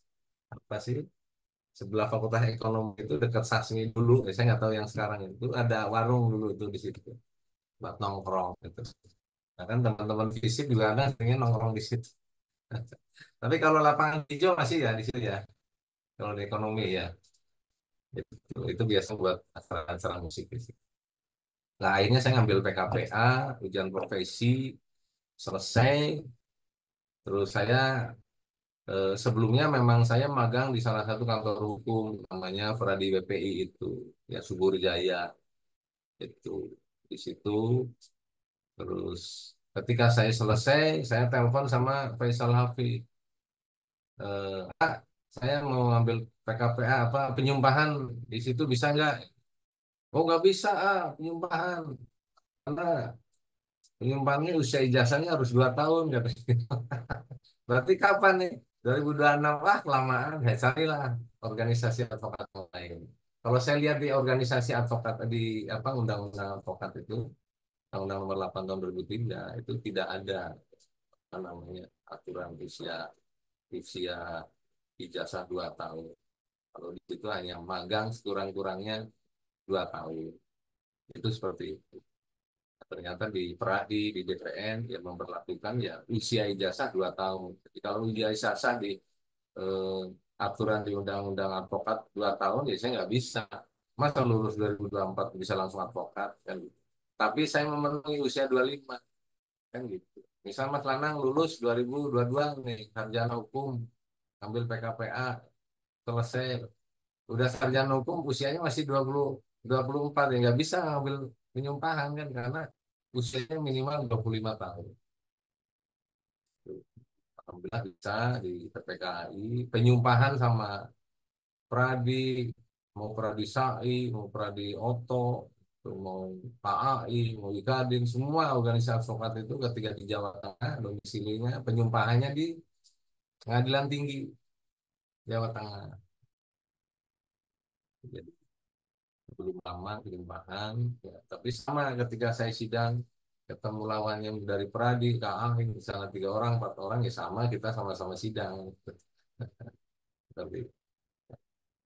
apa sih? Sebelah fakultas ekonomi itu dekat Sasmi dulu. Saya nggak tahu yang sekarang itu ada warung dulu itu di situ buat nongkrong gitu. Nah, kan teman-teman fisik juga ada pengen nongkrong di situ. Tapi kalau lapangan hijau masih ya di situ ya. Kalau di ekonomi ya, itu biasa buat acara-acara musik di situ. Nah, akhirnya saya ngambil PKPA, ujian profesi, selesai. Terus saya sebelumnya memang saya magang di salah satu kantor hukum namanya Fradi WPI itu, ya Subur Jaya itu di situ. Terus ketika saya selesai, saya telepon sama Faisal Hafiz. Saya mau ambil PKPA apa penyumpahan di situ bisa nggak? Oh nggak bisa penyumpahan karena penyumpahannya usia ijazahnya harus 2 tahun katanya. Berarti kapan nih? 2026 kelamaan. Saya carilah organisasi advokat lain. Kalau saya lihat di organisasi advokat di apa undang-undang advokat itu Undang-Undang Nomor 8 Tahun 2003 itu tidak ada apa namanya aturan usia usia ijazah 2 tahun. Kalau di situ hanya magang sekurang-kurangnya 2 tahun. Itu seperti itu. Ternyata di DPN yang memperlakukan ya usia ijazah 2 tahun. Jadi kalau usia ijazah di eh, aturan di Undang-Undang Advokat 2 tahun ya saya nggak bisa. Masa lulus 2024 bisa langsung advokat kan gitu. Tapi saya memenuhi usia 25 kan gitu. Misal Mas Lanang lulus 2022 nih sarjana hukum ambil PKPA selesai udah sarjana hukum usianya masih 24 ya nggak bisa ngambil penyumpahan kan karena usianya minimal 25 tahun. Alhamdulillah bisa di PPKI. Penyumpahan sama Pradi, mau Pradi SAI, mau Pradi Oto, mau KAI, mau IKADIN, semua organisasi advokat itu ketika di Jawa Tengah domisilinya penyumpahannya di Pengadilan Tinggi Jawa Tengah. Jadi belum lama penyumpahan, ya. Tapi sama ketika saya sidang ketemu lawannya dari Pradi, KAI, misalnya 3 orang, 4 orang, ya sama kita sama-sama sidang. Tapi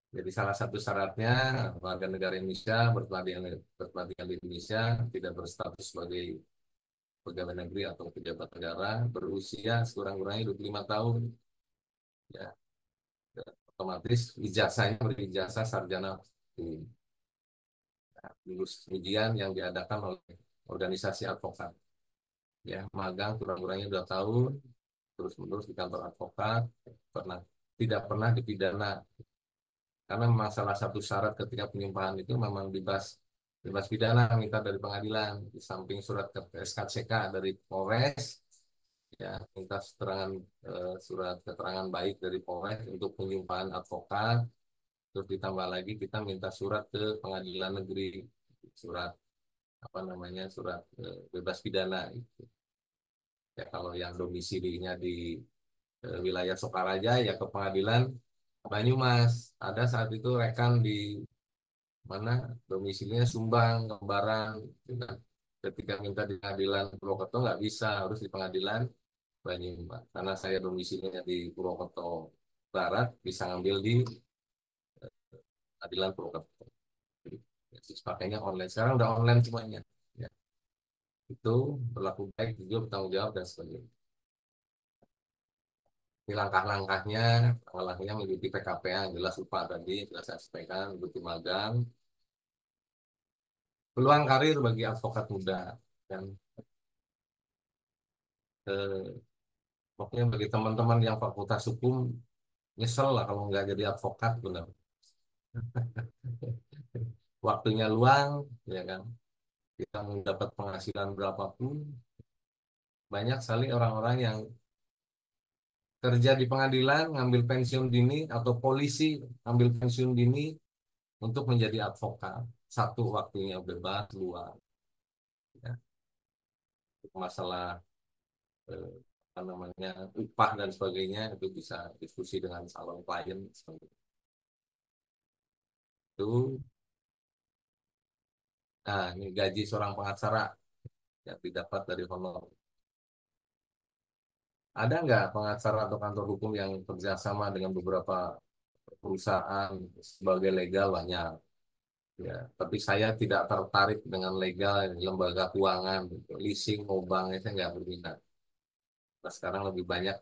jadi salah satu syaratnya warga negara Indonesia berpelatihan di Indonesia tidak berstatus sebagai pegawai negeri atau pejabat negara, berusia sekurang-kurangnya 25 tahun, ya, otomatis ijazahnya berijazah sarjana hukum. Nah, lulus ujian yang diadakan oleh organisasi advokat, ya, magang kurang-kurangnya 2 tahun, terus-menerus di kantor advokat, pernah tidak pernah dipidana. Karena memang salah satu syarat ketika penyumpahan itu memang bebas pidana minta dari pengadilan, di samping surat SKCK dari Polres, ya, minta surat keterangan baik dari Polres untuk penyumpahan advokat, terus ditambah lagi kita minta surat ke pengadilan negeri, surat apa namanya, surat bebas pidana itu. Ya, kalau yang domisilinya di wilayah Sokaraja, ya ke pengadilan Banyumas. Ada saat itu rekan di mana domisilinya Sumbang, Kembaran, gitu kan. Ketika minta di pengadilan Purwokerto nggak bisa, harus di pengadilan Banyumas. Karena saya domisilinya di Purwokerto Barat, bisa ngambil di pengadilan Purwokerto. Jadi, ya, pakainya online. Sekarang udah online semuanya. Ya, itu berlaku baik, juga bertanggung jawab dan sebagainya. Ini langkah-langkahnya mengikuti PKP yang jelas upah tadi, jelas saya sampaikan, mengikuti magang, peluang karir bagi advokat muda, dan pokoknya bagi teman-teman yang fakultas hukum nyesel lah kalau nggak jadi advokat, benar. Waktunya luang, ya kan, kita mendapat penghasilan berapapun, banyak sekali orang-orang yang kerja di pengadilan ngambil pensiun dini, atau polisi ngambil pensiun dini untuk menjadi advokat. Satu, waktunya bebas luang, ya. Masalah eh, apa namanya, upah dan sebagainya itu bisa diskusi dengan calon klien sebagainya. Itu, nah, ini gaji seorang pengacara yang didapat dari honor. Ada nggak pengacara atau kantor hukum yang kerjasama dengan beberapa perusahaan sebagai legal? Banyak, ya. Tapi saya tidak tertarik dengan legal lembaga keuangan, gitu. Leasing, mau bank, saya nggak berminat. Nah, sekarang lebih banyak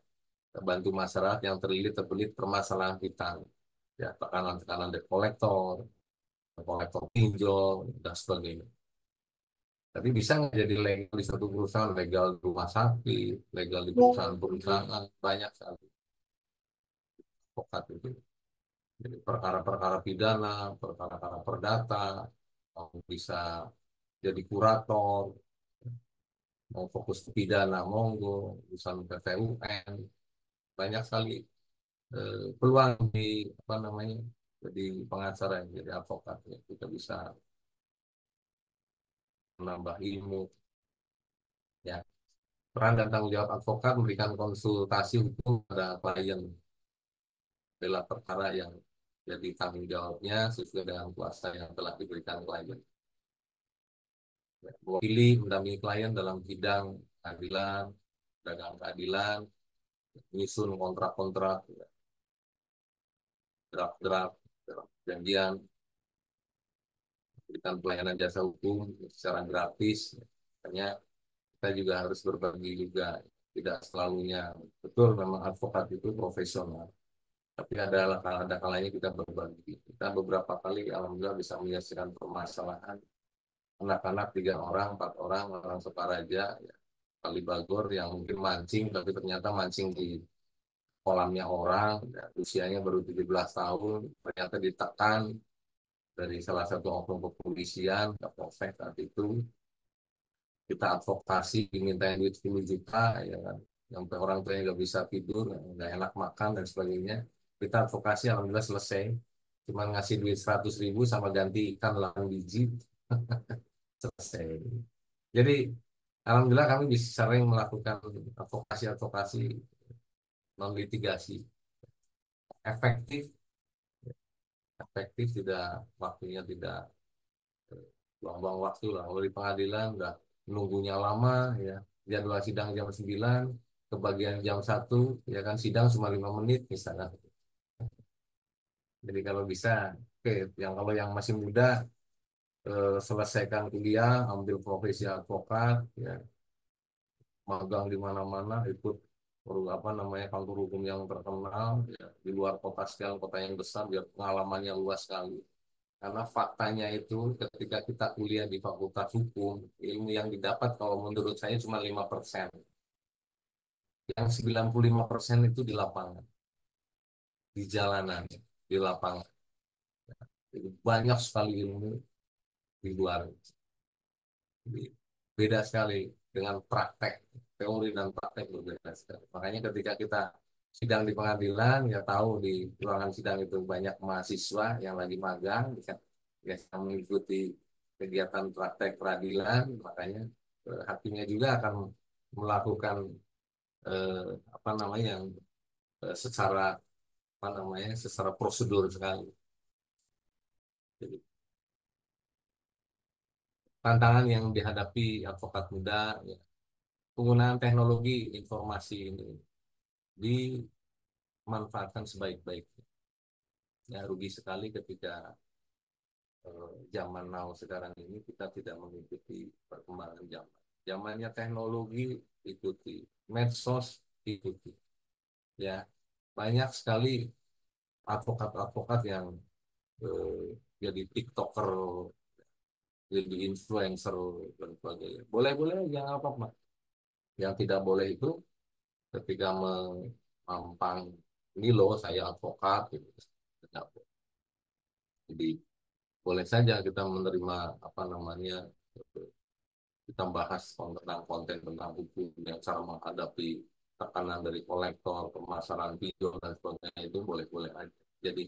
bantu masyarakat yang terlilit permasalahan hutang, ya, tekanan-tekanan debt kolektor, kolektor pinjol dan sebagainya. Tapi bisa nggak jadi legal di satu perusahaan, legal di rumah sakit, legal di perusahaan-perusahaan, banyak sekali advokat itu. Jadi perkara-perkara pidana, perkara-perkara perdata, mau bisa jadi kurator, mau fokus ke pidana, monggo, urusan PT UN, banyak sekali peluang di apa namanya, jadi pengacara, jadi advokat, ya. Kita bisa menambah ilmu, ya. Peran dan tanggung jawab advokat memberikan konsultasi hukum pada klien, bela perkara yang jadi tanggung jawabnya sesuai dengan kuasa yang telah diberikan klien. Ya, mewakili, mendampingi klien dalam bidang keadilan, dagang keadilan, menyusun kontrak-kontrak, ya, draft-draft, janjian, berikan pelayanan jasa hukum secara gratis. Makanya kita juga harus berbagi juga, tidak selalunya. Betul, memang advokat itu profesional, tapi ada kalanya kita berbagi. Kita beberapa kali alhamdulillah bisa menyelesaikan permasalahan anak-anak 3 orang, 4 orang, orang Sokaraja, ya, Kalibagor yang mungkin mancing, tapi ternyata mancing di kolamnya orang, ya, usianya baru 17 tahun, ternyata ditekan dari salah satu oknum kepolisian, Kapolsek saat itu. Kita advokasi, dimintain duit 10 juta, ya kan. sampai orang tuanya nggak bisa tidur, nggak enak makan dan sebagainya. Kita advokasi alhamdulillah selesai. Cuman ngasih duit 100.000 sama ganti ikan 8 biji selesai. Jadi alhamdulillah kami bisa sering melakukan advokasi-advokasi non litigasi efektif, efektif tidak waktunya tidak buang-buang waktu lah. Kalau di pengadilan udah nunggunya lama ya, jadwal sidang jam 9, kebagian jam 1 ya kan, sidang cuma 5 menit misalnya. Jadi kalau bisa, oke, kalau yang masih muda selesaikan kuliah, ambil profesi advokat ya, magang di mana-mana, ikut apa namanya kantor hukum yang terkenal ya, di luar kota sekian, kota yang besar, biar pengalamannya luas sekali. Karena faktanya itu ketika kita kuliah di Fakultas Hukum, ilmu yang didapat kalau menurut saya cuma 5%. Yang 95% itu di lapangan, di jalanan, di lapangan. Jadi banyak sekali ilmu di luar. Jadi beda sekali dengan praktek. Teori dan praktek berbeda sekali. Makanya ketika kita sidang di pengadilan, ya tahu di ruangan sidang itu banyak mahasiswa yang lagi magang, bisa mengikuti kegiatan praktek peradilan, makanya hakimnya juga akan melakukan apa namanya yang secara apa namanya secara prosedur sekali. Jadi, tantangan yang dihadapi advokat muda, ya, penggunaan teknologi informasi ini dimanfaatkan sebaik-baiknya. Ya, rugi sekali ketika zaman now sekarang ini kita tidak mengikuti perkembangan zaman. Zamannya teknologi ikuti, medsos ikuti. Ya, banyak sekali advokat-advokat yang jadi TikToker, jadi influencer dan sebagainya. Boleh-boleh aja nggak apa-apa. Yang tidak boleh itu ketika memampang ini loh saya advokat gitu. Tidak boleh. Jadi boleh saja kita menerima apa namanya kita bahas tentang konten tentang hukum yang cara menghadapi tekanan dari kolektor, pemasaran video dan sebagainya itu boleh-boleh aja. Jadi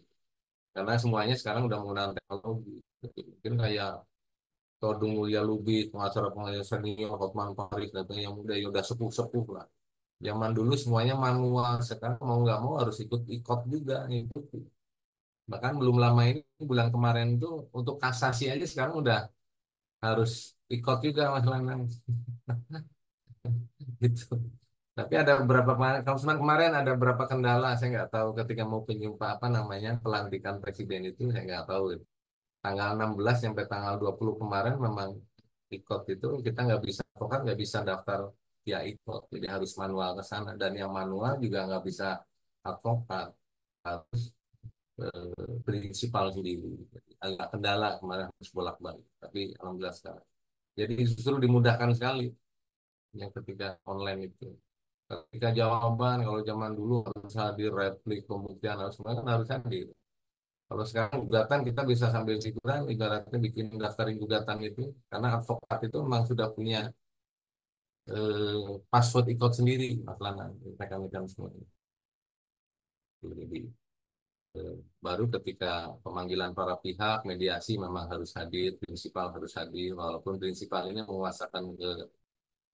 karena semuanya sekarang udah menggunakan teknologi. Jadi, mungkin kayak Todung Mulia Lubis, pengacara pengadilan senior, Hotman Paris, dan yang muda yang udah sepuh-sepuh lah. Zaman dulu semuanya manual, sekarang mau nggak mau harus ikut ikut juga, ikuti. Bahkan belum lama ini, bulan kemarin itu untuk kasasi aja sekarang udah harus ikut juga Mas Lanang. Gitu. Tapi ada beberapa kalau kemarin ada beberapa kendala, saya nggak tahu ketika mau penyumpah apa namanya pelantikan presiden itu saya nggak tahu. Tanggal 16 sampai tanggal 20 kemarin memang ikut itu kita nggak bisa advokat nggak bisa daftar via ikut, jadi harus manual ke sana dan yang manual juga nggak bisa advokat, harus prinsipal sendiri. Jadi, agak kendala kemarin harus bolak-balik, tapi alhamdulillah sekarang. Jadi justru dimudahkan sekali yang ketika online itu. Ketika jawaban kalau zaman dulu harus hadir replik pembuktian harus semua kan harus hadir. Kalau sekarang gugatan kita bisa sambil tiduran, ibaratnya bikin daftarin gugatan itu, karena advokat itu memang sudah punya password ikut sendiri, Mas Lana, rekan-rekan semua. Jadi baru ketika pemanggilan para pihak, mediasi memang harus hadir, prinsipal harus hadir, walaupun prinsipal ini menguasakan ke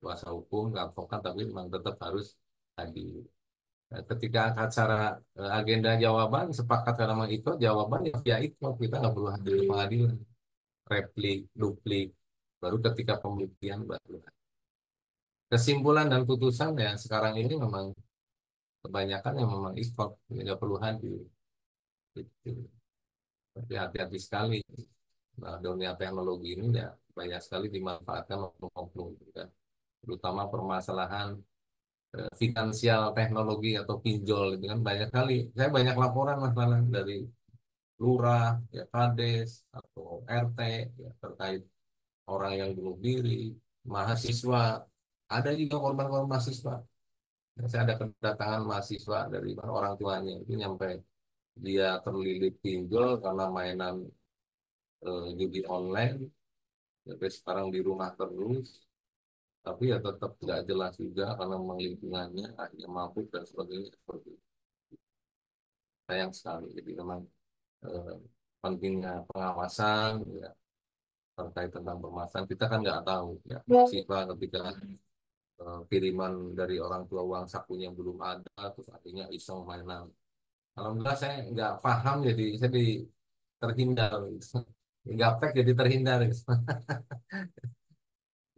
kuasa hukum, ke advokat, tapi memang tetap harus hadir. Ketika acara agenda jawaban, sepakat karena mengikut jawaban ya via ikut, kita nggak perlu hadir di pengadilan. Replik, duplik, baru ketika pembuktian baru. Kesimpulan dan putusan ya sekarang ini memang kebanyakan yang memang ikut, nggak perlu hadir. Gitu. Tapi hati-hati sekali. Nah, dunia teknologi ini ya banyak sekali dimanfaatkan oknum-oknum, gitu kan. Terutama permasalahan finansial teknologi atau pinjol itu kan banyak kali. Saya banyak laporan Mas Nanan dari lurah, ya kades atau RT ya, terkait orang yang bunuh diri, mahasiswa, ada juga korban-korban mahasiswa. Saya ada kedatangan mahasiswa dari orang tuanya itu nyampe dia terlilit pinjol karena mainan judi online, tapi sekarang di rumah terus, tapi ya tetap nggak jelas juga karena memang lingkungannya akhirnya mabuk dan sebagainya seperti itu. Sayang sekali. Jadi memang eh, pentingnya pengawasan ya, terkait tentang permasalahan kita kan nggak tahu ya siswa ketika kiriman dari orang tua uang sakunya belum ada terus akhirnya iseng mainan. Alhamdulillah saya nggak paham jadi saya terhindar gitu. Gaptek jadi terhindar gitu.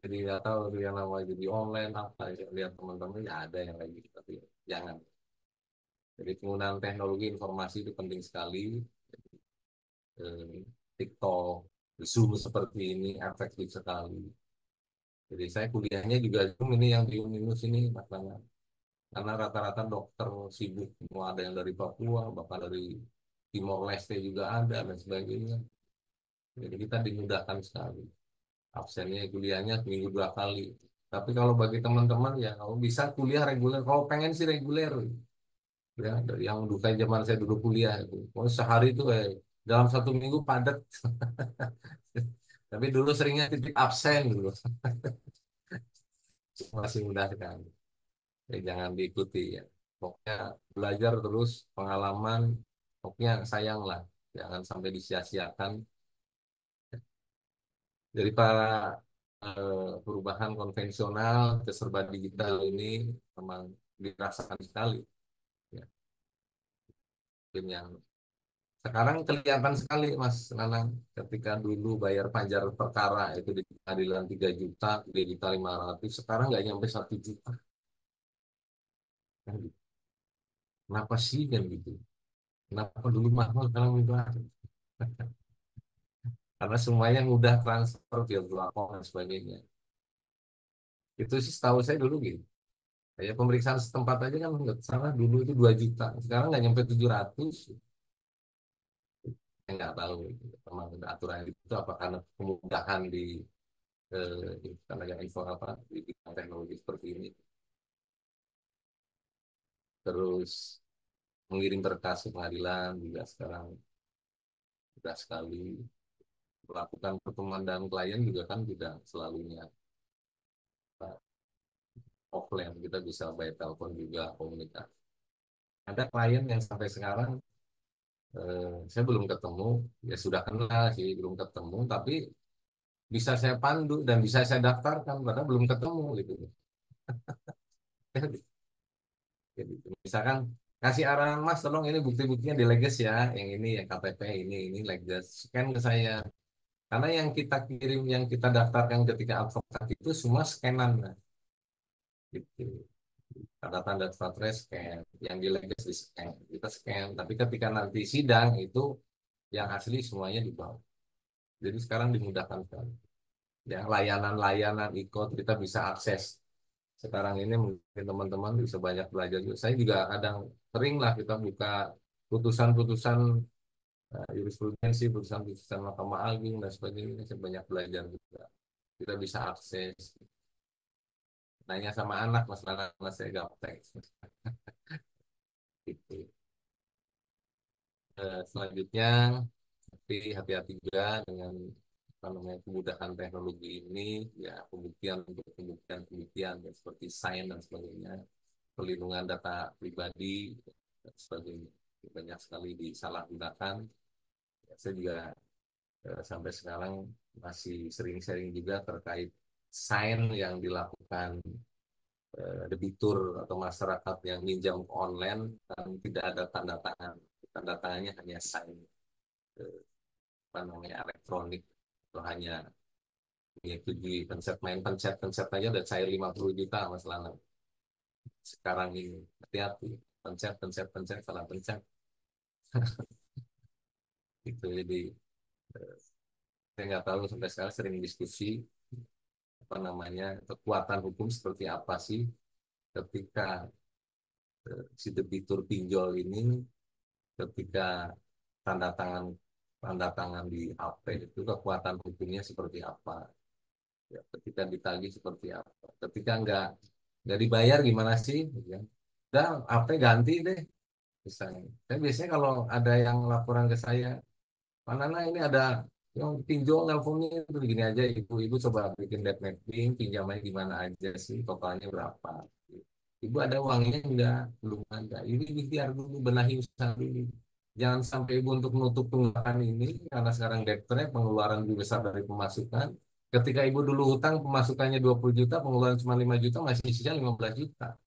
Jadi nggak tahu tuh yang namanya jadi online apa ya. Lihat teman-teman ya ada yang lagi gitu tapi jangan. Jadi penggunaan teknologi informasi itu penting sekali. TikTok, Zoom seperti ini efektif sekali. Jadi saya kuliahnya juga Zoom ini yang di Unminus ini makanya karena rata-rata dokter sibuk, semua ada yang dari Papua, bahkan dari Timor Leste juga ada dan sebagainya. Jadi kita dimudahkan sekali. Absennya kuliahnya seminggu 2 kali. Tapi kalau bagi teman-teman ya kalau bisa kuliah reguler, kalau pengen sih reguler. Ya, dari yang dulu kayak zaman saya dulu kuliah itu. Oh, sehari itu dalam 1 minggu padat. Tapi dulu seringnya titik absen dulu. Masih mudah sekali. Ya, jangan diikuti ya. Pokoknya belajar terus, pengalaman, pokoknya sayang lah. Jangan sampai disia-siakan. Dari para perubahan konvensional ke serba digital ini memang dirasakan sekali. Ya. Dan yang sekarang kelihatan sekali Mas Nanang, ketika dulu bayar pajak perkara itu di pengadilan 3 juta, 3.500.000, sekarang nggak nyampe 1 juta. Kan gitu. Kenapa sih kan gitu? Kenapa dulu mahal sekarang murah? Karena semuanya mudah transfer via telepon dan sebagainya. Itu sih setahu saya dulu gitu. Kayak pemeriksaan setempat aja kan nggak salah dulu itu 2 juta. Sekarang nggak nyampe 700. Saya nggak tahu gitu. Memang ada aturan itu apa karena kemudahan karena info apa di bidang teknologi seperti ini. Terus mengirim berkas ke pengadilan juga sekarang mudah sekali. Melakukan pertemuan dan klien juga kan tidak selalunya offline, kita bisa by telepon juga komunikasi. Ada klien yang sampai sekarang saya belum ketemu, ya sudah kenal sih belum ketemu, tapi bisa saya pandu dan bisa saya daftarkan, padahal belum ketemu gitu. Jadi, misalkan kasih arahan Mas, tolong ini bukti-buktinya di Leges ya, yang ini ya KTP ini Leges, scan ke saya. Karena yang kita kirim, yang kita daftarkan ketika advokat itu semua scanan, nah. Gitu. Tanda-tanda baterai scan, yang di Leges di scan, kita scan. Tapi ketika nanti sidang itu yang asli semuanya di bawah. Jadi sekarang dimudahkan sekali. Ya, layanan-layanan ikut kita bisa akses. Sekarang ini mungkin teman-teman bisa banyak belajar juga. Saya juga kadang sering lah kita buka putusan-putusan jurisprudensi, putusan-putusan Mahkamah Agung dan sebagainya. Saya banyak belajar juga. Kita bisa akses. Nanya sama anak, mas anak saya gaptek. Gitu. Selanjutnya, tapi hati-hati juga dengan apa namanya kemudahan teknologi ini, ya pembuktian untuk pembuktian ya, seperti sains dan sebagainya, perlindungan data pribadi dan sebagainya banyak sekali disalahgunakan. Ya, saya juga sampai sekarang masih sering sharing juga terkait sains yang dilakukan debitur atau masyarakat yang minjam online dan tidak ada tanda tangan. Tanda tangannya hanya sign apa namanya elektronik atau hanya menyetujui pencet main pencet aja udah cair 50 juta masalahnya. Sekarang ini hati-hati pencet salah pencet itu jadi saya nggak tahu sampai sekarang sering diskusi apa namanya kekuatan hukum seperti apa sih ketika si debitur pinjol ini ketika tanda tangan di HP itu kekuatan hukumnya seperti apa ya, ketika ditagih seperti apa ketika nggak dibayar gimana sih ya. Udah HP ganti deh misalnya saya biasanya kalau ada yang laporan ke saya Pak Nana ini ada Yang pinjol nelponnya itu gini aja, ibu coba bikin debt mapping, pinjamannya gimana aja sih, totalnya berapa. Ibu ada uangnya enggak? Belum ada. Ini biar dulu, benahi usaha dulu. Jangan sampai ibu untuk menutup tunggakan ini, karena sekarang debt trap, pengeluaran lebih besar dari pemasukan. Ketika ibu dulu hutang, pemasukannya 20 juta, pengeluaran cuma 5 juta, masih sisa 15 juta.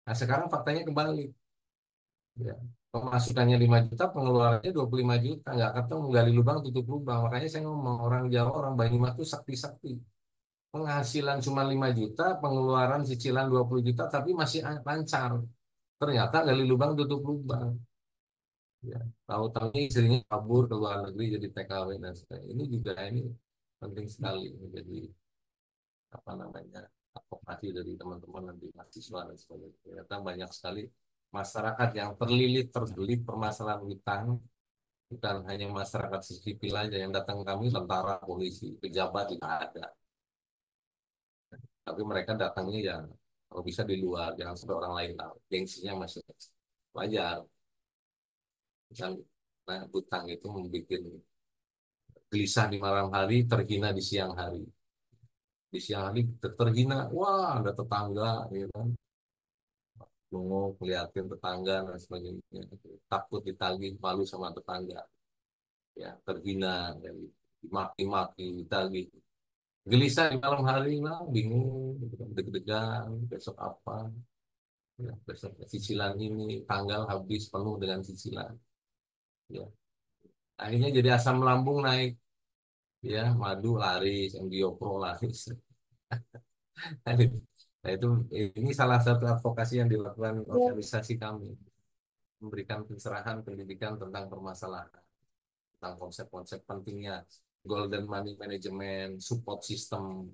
Nah sekarang faktanya kebalik. Ya. Pemasukannya 5 juta, pengeluarannya 25 juta. Nggak ketemu, gali lubang, tutup lubang. Makanya saya ngomong, orang Jawa, orang Banyumas itu sakti-sakti. Penghasilan cuma 5 juta, pengeluaran cicilan 20 juta, tapi masih lancar. Ternyata gali lubang, tutup lubang. Ya. Tahu-tahu istrinya kabur ke luar negeri jadi TKW dan sebagainya. Ini juga ini penting sekali menjadi apa namanya advokasi dari teman-teman nanti mahasiswa dan sebagainya. Ternyata banyak sekali masyarakat yang terbelit permasalahan hutang, bukan hanya masyarakat sipil aja yang datang ke kami, tentara, polisi, pejabat tidak ada. Tapi mereka datangnya yang kalau bisa di luar, jangan sampai orang lain tahu. Gengsinya masih wajar. Dan nah, hutang itu membuat gelisah di malam hari, terhina di siang hari. Di siang hari terhina, wah ada tetangga, ya kan? Bengong, ngeliatin tetangga dan sebagainya. Takut ditagih, malu sama tetangga. Ya, terhina, dari dimaki-maki, ditagih. Gelisah di malam hari, lah, bingung, gitu kan, deg-degan, besok apa? Ya, besok cicilan ini, tanggal habis penuh dengan cicilan. Ya, akhirnya jadi asam lambung naik. Ya, madu laris, MBO Pro laris. Nah, itu ini salah satu advokasi yang dilakukan organisasi kami, memberikan pencerahan pendidikan tentang permasalahan, tentang konsep-konsep pentingnya golden money management, support system.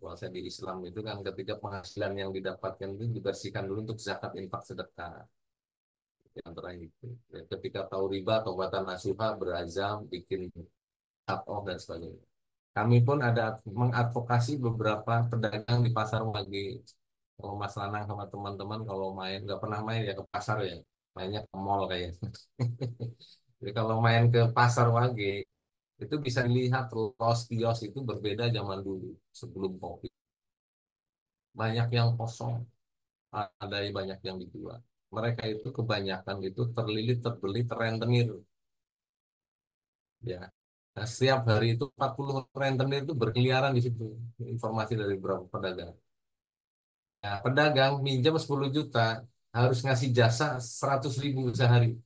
Kalau saya di Islam itu kan ketika penghasilan yang didapatkan itu dibersihkan dulu untuk zakat, infak, sedekah. Yang terakhir itu. Ya, ketika tahu riba, taubatan nasuha, berazam, bikin cut off dan sebagainya. Kami pun ada mengadvokasi beberapa pedagang di pasar Wage. Kalau Mas Lanang sama teman-teman kalau main, nggak pernah main ya ke pasar ya, mainnya ke mall kayaknya. Jadi kalau main ke pasar Wage, itu bisa dilihat los kios itu berbeda zaman dulu sebelum COVID. Banyak yang kosong, ada banyak yang dijual. Mereka itu kebanyakan itu terlilit, terbeli, terentenir. Ya. Nah, setiap hari itu 40 rentenir itu berkeliaran di situ. Informasi dari beberapa pedagang. Nah, pedagang minjam 10 juta harus ngasih jasa 100.000 sehari.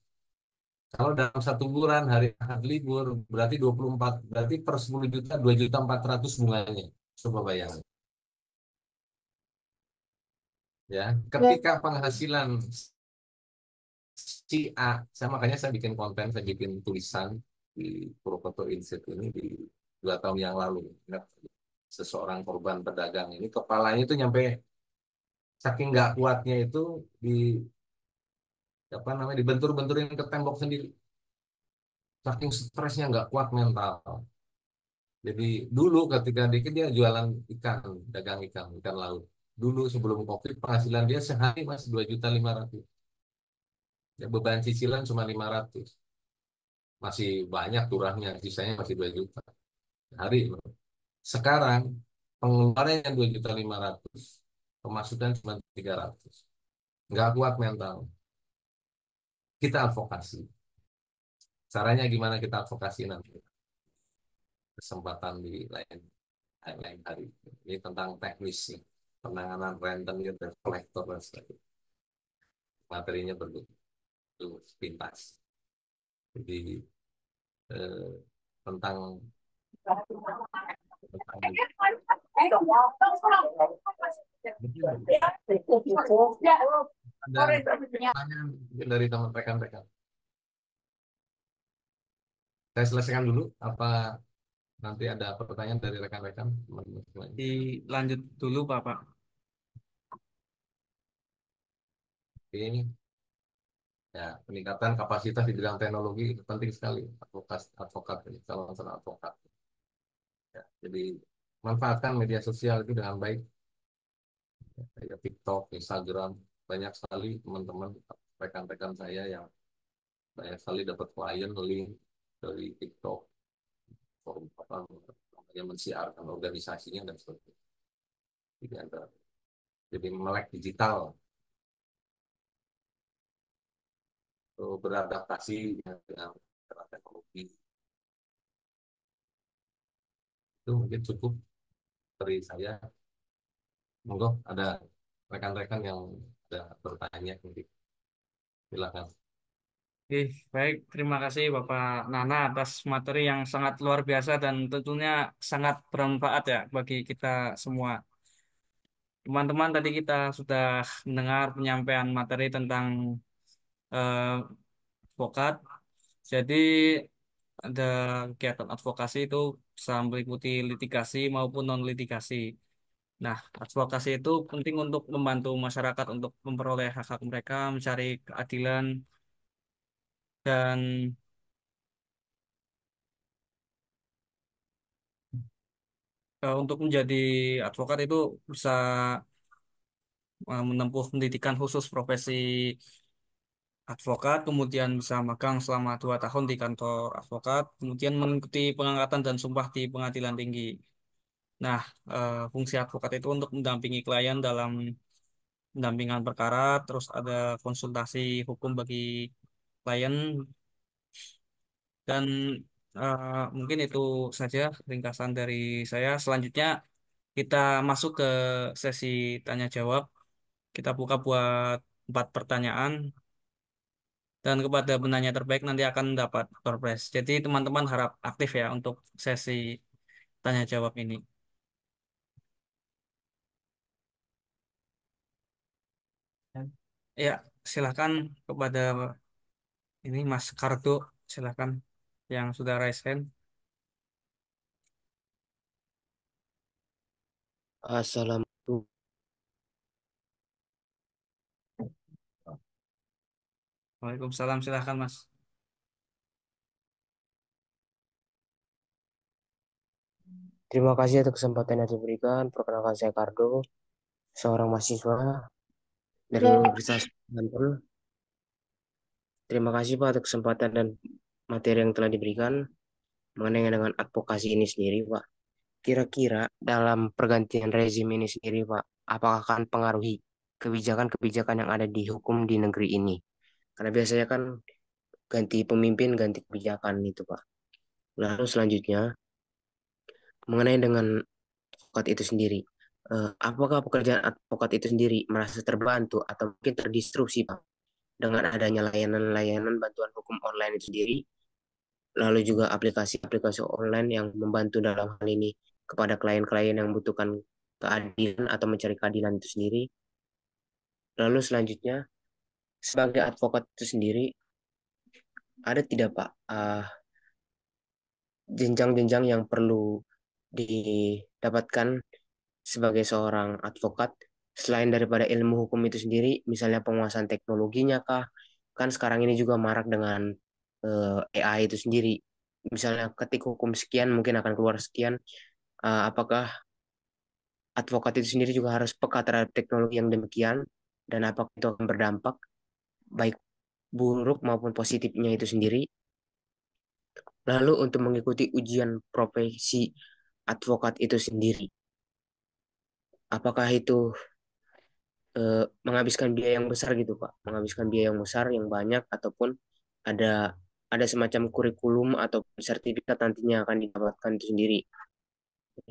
Kalau dalam satu bulan hari Ahad libur berarti 24, berarti per 10 juta 2.400.000 bunganya. Coba bayangin. Ya, ketika penghasilan si A, makanya saya bikin konten, saya bikin tulisan di Purwokerto Insight ini di 2 tahun yang lalu. Ingat, seseorang korban pedagang ini kepalanya itu nyampe saking nggak kuatnya itu di apa namanya dibentur-benturin ke tembok sendiri. Saking stresnya nggak kuat mental. Jadi dulu ketika dikit dia jualan ikan, dagang ikan, ikan laut. Dulu sebelum COVID penghasilan dia sehari masih 2.500.000. Ya, beban cicilan cuma 500. Masih banyak kurangnya, sisanya masih 2 juta. Hari. Sekarang pengeluarannya 2.500.000, pemasukan cuma 300. Nggak kuat mental. Kita advokasi. Caranya gimana kita advokasi nanti? Kesempatan di lain hari. Ini tentang teknisnya, penanganan rentenir dan kolektor dan sebagainya. Materinya begitu pintas. Jadi eh, tentang ada pertanyaan mungkin dari teman rekan-rekan. Saya selesaikan dulu apa nanti ada pertanyaan dari rekan-rekan teman-teman. Dilanjut dulu Bapak. Oke. Ya, peningkatan kapasitas di bidang teknologi itu penting sekali. Advokat ini, calon advokat. Ya, jadi manfaatkan media sosial itu dengan baik. Ya, TikTok, Instagram, banyak sekali teman-teman, rekan-rekan saya yang banyak sekali dapat klien link dari TikTok, forum apa yang mensiarkan organisasinya dan sebagainya. Jadi melek digital, beradaptasi dengan teknologi. Itu mungkin cukup dari saya. Monggo ada rekan-rekan yang ada bertanya, silakan. Oke, baik. Terima kasih Bapak Nana atas materi yang sangat luar biasa dan tentunya sangat bermanfaat ya bagi kita semua. Teman-teman, tadi kita sudah mendengar penyampaian materi tentang advokat. Jadi ada kegiatan advokasi itu bisa meliputi litigasi maupun non litigasi. Nah, advokasi itu penting untuk membantu masyarakat untuk memperoleh hak-hak mereka, mencari keadilan dan untuk menjadi advokat itu bisa menempuh pendidikan khusus profesi advokat, kemudian bisa magang selama 2 tahun di kantor advokat, kemudian mengikuti pengangkatan dan sumpah di pengadilan tinggi. Nah, fungsi advokat itu untuk mendampingi klien dalam pendampingan perkara, terus ada konsultasi hukum bagi klien, dan mungkin itu saja ringkasan dari saya. Selanjutnya kita masuk ke sesi tanya jawab. Kita buka buat 4 pertanyaan dan kepada penanya terbaik nanti akan mendapat door prize. Jadi teman-teman harap aktif ya untuk sesi tanya jawab ini. Ya, silakan kepada ini Mas Kardo, silakan yang sudah raise hand. Assalamualaikum. Waalaikumsalam, silakan Mas. Terima kasih atas kesempatan yang diberikan. Perkenalkan saya Kardo, seorang mahasiswa dari Universitas Banten. Terima kasih Pak atas kesempatan dan materi yang telah diberikan mengenai dengan advokasi ini sendiri, Pak. Kira-kira dalam pergantian rezim ini sendiri, Pak, apakah akan pengaruhi kebijakan-kebijakan yang ada di hukum di negeri ini? Karena biasanya kan ganti pemimpin, ganti kebijakan itu, Pak. Lalu selanjutnya, mengenai dengan advokat itu sendiri. Apakah pekerjaan advokat itu sendiri merasa terbantu atau mungkin terdistruksi, Pak, dengan adanya layanan-layanan bantuan hukum online itu sendiri, lalu juga aplikasi-aplikasi online yang membantu dalam hal ini kepada klien-klien yang membutuhkan keadilan atau mencari keadilan itu sendiri. Lalu selanjutnya, sebagai advokat itu sendiri, ada tidak, Pak, jenjang-jenjang yang perlu didapatkan sebagai seorang advokat selain daripada ilmu hukum itu sendiri, misalnya penguasaan teknologinya kah? Kan sekarang ini juga marak dengan AI itu sendiri. Misalnya ketik hukum sekian mungkin akan keluar sekian. Apakah advokat itu sendiri juga harus peka terhadap teknologi yang demikian dan apakah itu akan berdampak baik buruk maupun positifnya itu sendiri. Lalu untuk mengikuti ujian profesi advokat itu sendiri, apakah itu menghabiskan biaya yang besar gitu Pak, menghabiskan biaya yang besar yang banyak ataupun ada semacam kurikulum atau sertifikat nantinya akan didapatkan itu sendiri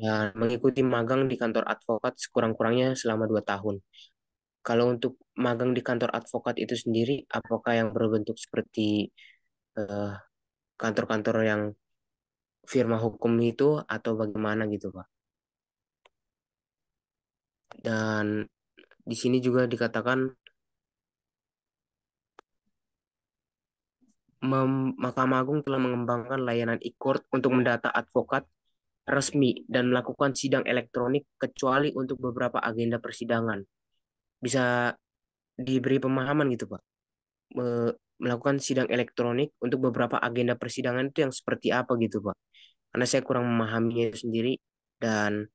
dan mengikuti magang di kantor advokat sekurang-kurangnya selama 2 tahun. Kalau untuk magang di kantor advokat itu sendiri, apakah yang berbentuk seperti eh, kantor-kantor yang firma hukum itu atau bagaimana gitu Pak? Dan di sini juga dikatakan Mahkamah Agung telah mengembangkan layanan e-court untuk mendata advokat resmi dan melakukan sidang elektronik kecuali untuk beberapa agenda persidangan. Bisa diberi pemahaman gitu, Pak. Melakukan sidang elektronik untuk beberapa agenda persidangan itu yang seperti apa gitu, Pak. Karena saya kurang memahaminya itu sendiri dan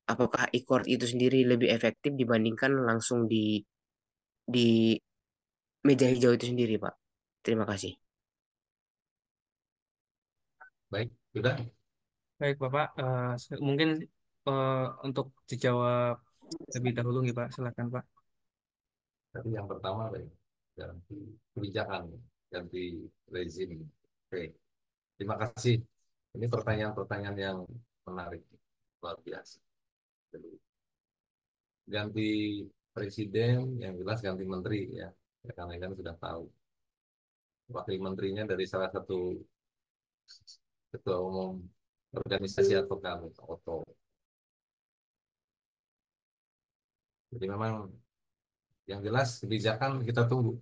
apakah e-court itu sendiri lebih efektif dibandingkan langsung di meja hijau itu sendiri, Pak. Terima kasih. Baik, sudah. Baik, Bapak. Mungkin eh, untuk dijawab lebih dahulu nih, Pak. Silakan, Pak. Tapi yang pertama, baik, ganti kebijakan, ganti rezim. Oke, terima kasih. Ini pertanyaan-pertanyaan yang menarik, luar biasa. Jadi, ganti presiden, yang jelas ganti menteri ya. Ya, karena kan sudah tahu. Wakil menterinya dari salah satu ketua umum organisasi advokat, Oto. Jadi memang yang jelas kebijakan kita tunggu.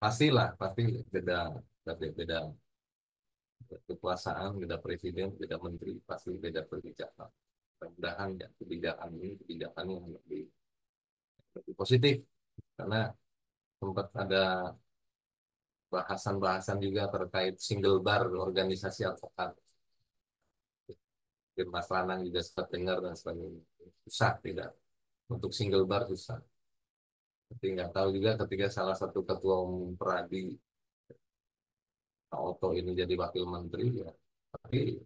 Pastilah, pasti beda, beda, beda kekuasaan, beda presiden, beda menteri, pasti beda kebijakan. Mudah-mudahan ya kebijakan ini kebijakan yang lebih positif karena sempat ada bahasan-bahasan juga terkait single bar organisasi advokat. Mas Lanang juga sempat dengar dan sebagainya. Susah tidak untuk single bar susah. Tapi nggak tahu juga ketika salah satu ketua umum Peradi Pak Oto ini jadi wakil menteri ya. Tapi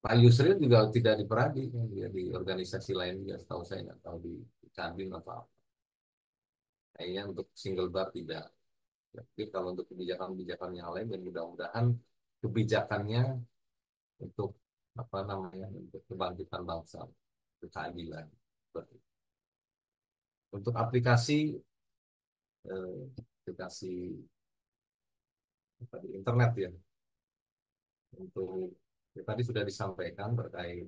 Pak Yusril juga tidak di Peradi, kan. Dia di organisasi lain juga. Setahu saya nggak tahu di Kadin atau apa. Kayaknya untuk single bar tidak. Tapi kalau untuk kebijakan-kebijakan yang lain dan mudah-mudahan kebijakannya untuk apa namanya untuk kebangkitan bangsa, untuk keadilan. Untuk aplikasi di internet ya, untuk ya, tadi sudah disampaikan terkait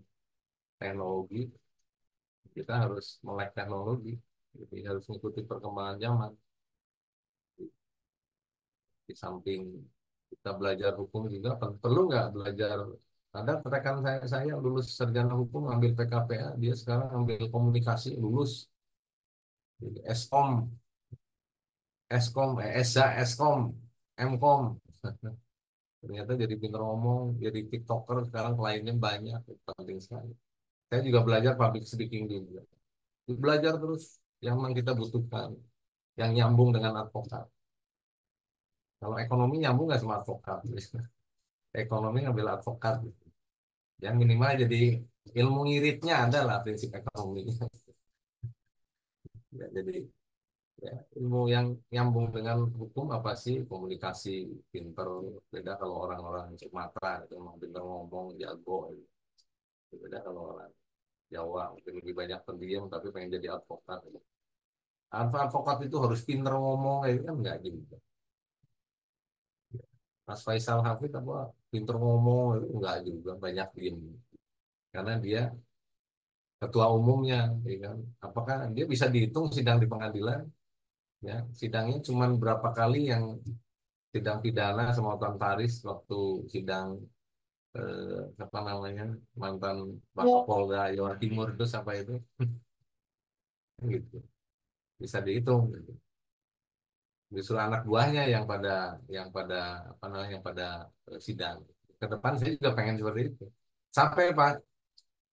teknologi, kita harus melek teknologi, jadi harus mengikuti perkembangan zaman. Di samping kita belajar hukum juga perlu nggak belajar. Ada rekan saya lulus sarjana hukum ambil PKPA, dia sekarang ambil komunikasi lulus jadi Eskom, Eskom, Mkom. Ternyata jadi pinter ngomong, jadi TikToker sekarang kliennya banyak, penting sekali. Saya juga belajar public speaking juga. Belajar terus yang memang kita butuhkan, yang nyambung dengan advokat. Kalau ekonomi nyambung nggak sama advokat? Ekonomi ngambil advokat. Yang minimal jadi ilmu ngiritnya ada lah prinsip ekonomi. Ya, jadi ya, ilmu yang nyambung dengan hukum apa sih? Komunikasi, pinter. Beda kalau orang-orang Sumatera itu memang pinter ngomong, jago. Beda kalau orang Jawa mungkin lebih banyak pendiam tapi pengen jadi advokat. Advokat itu harus pinter ngomong, itu kan enggak gitu. Mas Faisal Hafid apa pinter ngomong itu enggak juga, banyak diem. Karena dia ketua umumnya, ya kan? Apakah dia bisa dihitung sidang di pengadilan? Ya, sidangnya cuma berapa kali yang sidang pidana sama Tuan Faris waktu sidang apa namanya mantan Wakapolda Jawa Timur itu sampai itu gitu bisa dihitung gitu. Justru anak buahnya yang pada apa namanya yang pada sidang. Ke depan saya juga pengen seperti itu. Sampai Pak,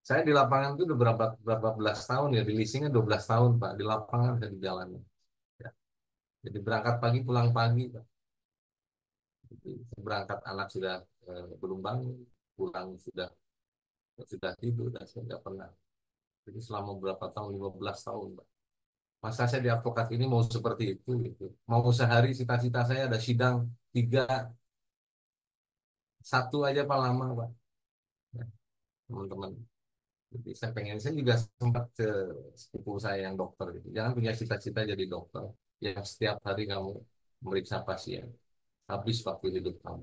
saya di lapangan itu udah berapa belas tahun ya, di leasingnya 12 tahun Pak, di lapangan saya di jalan. Ya. Jadi berangkat pagi pulang pagi Pak. Jadi, berangkat anak sudah belum bangun, pulang sudah tidur dan saya nggak pernah. Jadi selama berapa tahun, 15 tahun Pak. Masa saya di advokat ini mau seperti itu gitu. Mau sehari cita-cita saya ada sidang 3, 1 aja Pak lama Pak. Ya, teman-teman. Jadi saya juga sempat ke sepupu saya yang dokter gitu. Jangan punya cita-cita jadi dokter yang setiap hari kamu meriksa pasien. Habis waktu hidup kamu.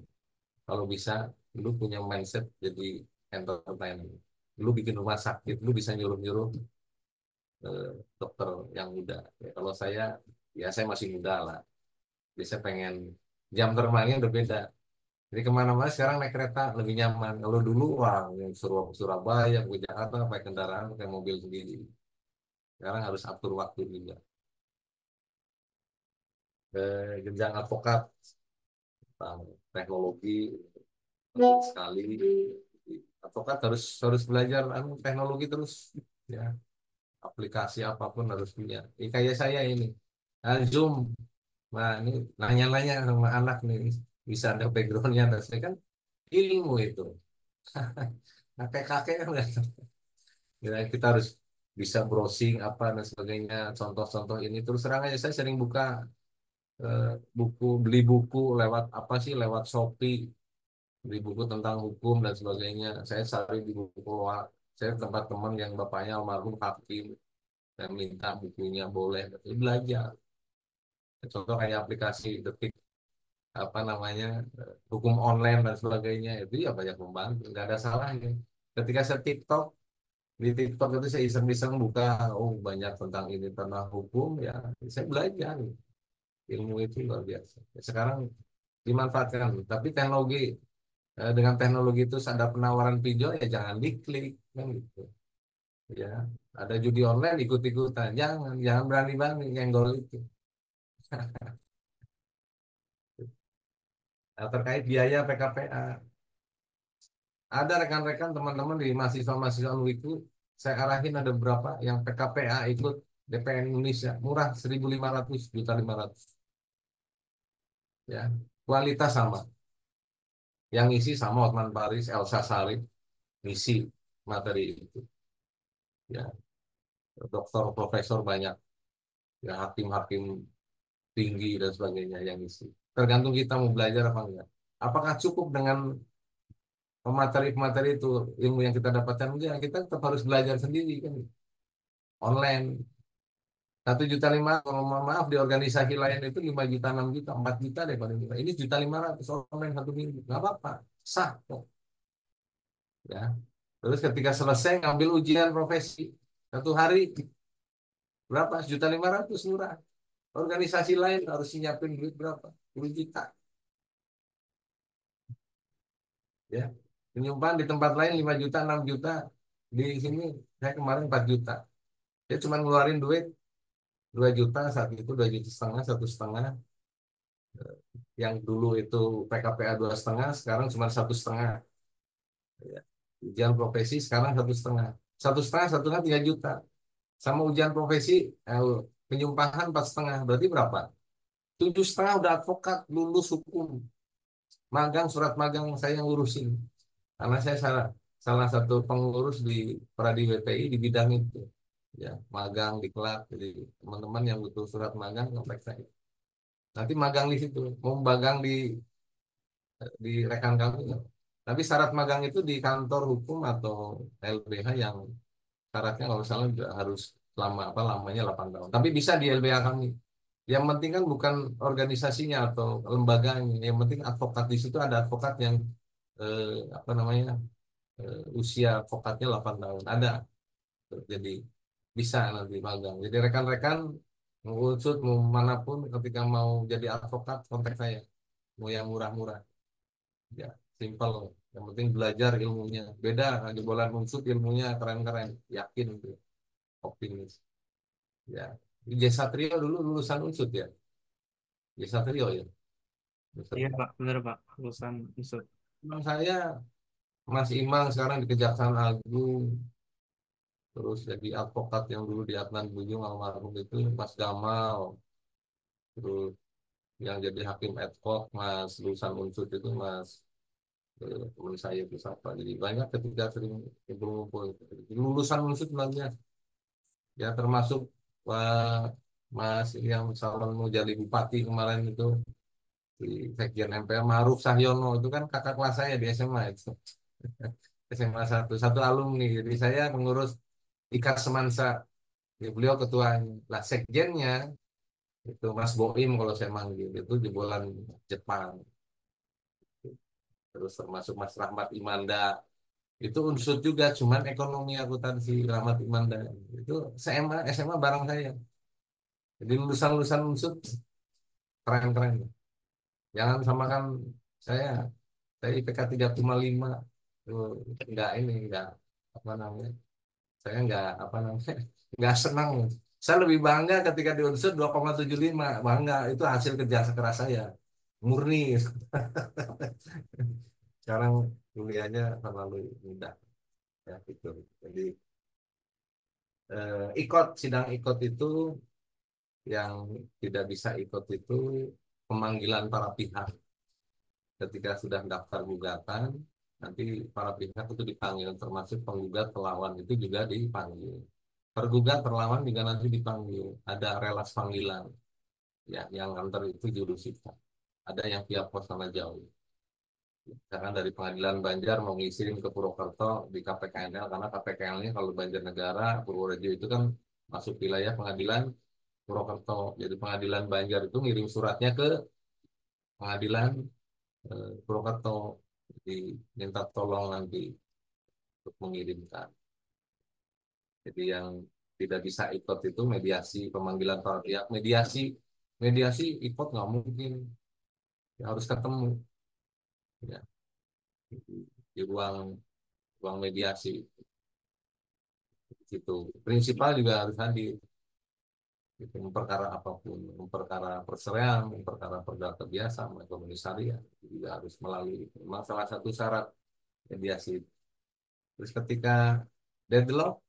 Kalau bisa, lu punya mindset jadi entertainer. Lu bikin rumah sakit, lu bisa nyuruh-nyuruh eh, dokter yang muda. Ya, kalau ya saya masih muda lah. Jadi saya pengen jam terbangnya berbeda. Jadi kemana-mana sekarang naik kereta lebih nyaman. Kalau dulu wah yang Surabaya, ke Jakarta pakai kendaraan, pakai mobil sendiri. Sekarang harus atur waktu juga. Jenjang advokat, tentang teknologi sekali. Advokat harus belajar teknologi terus. Ya, aplikasi apapun harus punya. Ini kayak saya ini, Zoom. Nah ini nanya-nanya sama anak nih, bisa ada backgroundnya. Saya kan ilmu itu. Nah, kakek-kakek kan nggak tahu. Ya, kita harus bisa browsing apa dan sebagainya. Contoh-contoh ini terus terang aja saya sering buka eh, buku, beli buku lewat apa sih, lewat Shopee, beli buku tentang hukum dan sebagainya. Saya cari di buku luar. Saya tempat teman yang bapaknya almarhum hakim, saya minta bukunya boleh, tapi belajar. Contoh kayak aplikasi Detik, apa namanya, hukum online dan sebagainya, itu ya banyak membantu, nggak ada salahnya. Ketika saya TikTok, di TikTok itu saya iseng-iseng buka, oh banyak tentang ini, tentang hukum, ya saya belajar. Ilmu itu luar biasa. Sekarang dimanfaatkan, tapi teknologi, dengan teknologi itu ada penawaran pinjol, ya jangan diklik, kan gitu. Ya, ada judi online ikut-ikutan, jangan berani-berani nyenggol itu. Nah, terkait biaya PKPA, ada rekan-rekan teman-teman di mahasiswa-mahasiswa itu, saya arahin ada berapa yang PKPA ikut DPR Indonesia, murah 1.500, 1.500. Ya, kualitas sama. Yang isi sama Otman Paris, Elsa Sharif, ngisi materi itu. Ya, dokter, profesor banyak, ya hakim-hakim tinggi dan sebagainya yang isi. Tergantung kita mau belajar apa enggak. Apakah cukup dengan materi-materi itu, ilmu yang kita dapatkan? Enggak, kita tetap harus belajar sendiri kan, online. 1.500.000, kalau maaf di organisasi lain itu 5 juta, 6 juta, 4 juta deh paling murah. Ini 1.500.000 online 1 minggu, nggak apa-apa, sah kok. Ya. Terus ketika selesai ngambil ujian profesi 1 hari berapa? 1.500.000, murah. Organisasi lain harus nyiapin duit berapa? 10 juta. Ya. Penyumpahan di tempat lain 5 juta, 6 juta. Di sini saya kemarin 4 juta. Dia cuma ngeluarin duit 2 juta saat itu, 2,5 juta, 1,5. Yang dulu itu PKPA 2,5, sekarang cuma 1,5. Ya. Ujian profesi sekarang 1,5. 1,5, 1,5 3 juta. Sama ujian profesi, penyumpahan 4,5. Berarti berapa? 7,5 udah advokat, lulus hukum. Magang, surat magang saya yang ngurusin. Karena saya salah satu pengurus di Pradi WPI di bidang itu. Ya, magang di klub. Jadi teman-teman yang butuh surat magang kontak saya. Nanti magang di situ, mau magang di rekan kami. Tapi syarat magang itu di kantor hukum atau LBH yang syaratnya kalau salah harus lama, apa lamanya 8 tahun. Tapi bisa di LBH kami. Yang penting kan bukan organisasinya atau lembaganya. Yang penting advokat di situ, ada advokat yang apa namanya, usia advokatnya 8 tahun. Ada. Jadi bisa nanti magang. Jadi rekan-rekan mengunsut mau manapun ketika mau jadi advokat kontak saya. Mau yang murah-murah. Ya, simpel. Yang penting belajar ilmunya. Beda di bola unsut ilmunya keren-keren. Yakin itu. Optimis. Ya. J Satrio dulu lulusan unsut ya. J Satrio ya. Iya Pak, benar Pak, lulusan unsur. Memang saya Mas Imang sekarang di Kejaksaan Agung, terus jadi advokat yang dulu di Adnan Bujung almarhum itu Mas Gamal, terus yang jadi hakim ad hoc Mas lulusan unsur itu Mas, teman saya itu siapa. Jadi banyak ketika sering kumpul-kumpul. Lulusan unsur sebenarnya ya, termasuk Pak Mas yang calon mau jadi bupati kemarin itu di Sekjen MPR, Maruf Sahyono, itu kan kakak kelas saya di SMA itu. SMA satu alumni. Jadi saya mengurus Ikat Semansa. Ya, beliau ketuanya. Lah sekjennya itu Mas Boim kalau saya manggil, itu jebolan Jepang. Terus termasuk Mas Rahmat Imanda. Itu unsur juga, cuman ekonomi akuntansi. Rahmat Imanda. Itu SMA bareng saya. Jadi lulusan-lulusan unsur keren-keren. Jangan samakan saya. Saya IPK 3,5. Tuh, enggak apa namanya? Saya enggak apa namanya? Enggak senang. Saya lebih bangga ketika di Unsur 2,75. Bangga, itu hasil kerja keras saya. Murni. Sekarang kuliahnya terlalu mudah. Ya, gitu. Jadi sidang ikut itu, yang tidak bisa ikut itu pemanggilan para pihak. ketika sudah daftar gugatan, nanti para pihak itu dipanggil, termasuk penggugat pelawan itu juga dipanggil. Tergugat terlawan juga nanti dipanggil. Ada relas panggilan, ya, yang antar itu jurusita. Ada yang via pos sama jauh. Misalkan dari Pengadilan Banjar mau ngisiin ke Purwokerto di KPKNL, karena KPKNL-nya kalau Banjarnegara, Purworejo itu kan masuk wilayah Pengadilan Purwokerto. Jadi Pengadilan Banjar itu ngirim suratnya ke Pengadilan Purwokerto. Jadi minta tolong nanti untuk mengirimkan. Jadi yang tidak bisa ikut itu mediasi, pemanggilan para pihak. Mediasi ikut nggak mungkin, ya, harus ketemu, ya, di ruang mediasi. Gitu. Prinsipal juga harus hadir. Gitu, memperkara apapun, memperkara perceraian, memperkara perdata biasa, ekonomi syariah, juga harus melalui itu. Memang salah satu syarat mediasi. Terus ketika deadlock,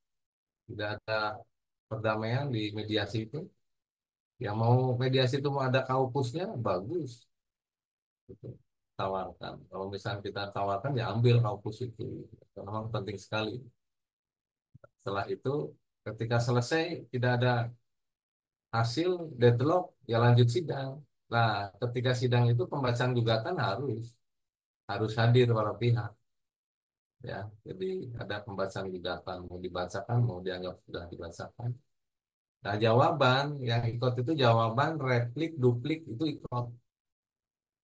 tidak ada perdamaian di mediasi itu, yang mau mediasi itu mau ada kaupusnya, bagus. Gitu. Tawarkan. Kalau misalnya kita tawarkan, ya ambil kaupus itu. Karena memang penting sekali. Setelah itu, ketika selesai, tidak ada hasil deadlock, ya lanjut sidang. Nah, ketika sidang itu pembacaan gugatan harus hadir para pihak, ya. Jadi ada pembacaan gugatan, mau dibacakan, mau dianggap sudah dibacakan. Nah, jawaban yang ikut itu jawaban, replik, duplik itu ikut.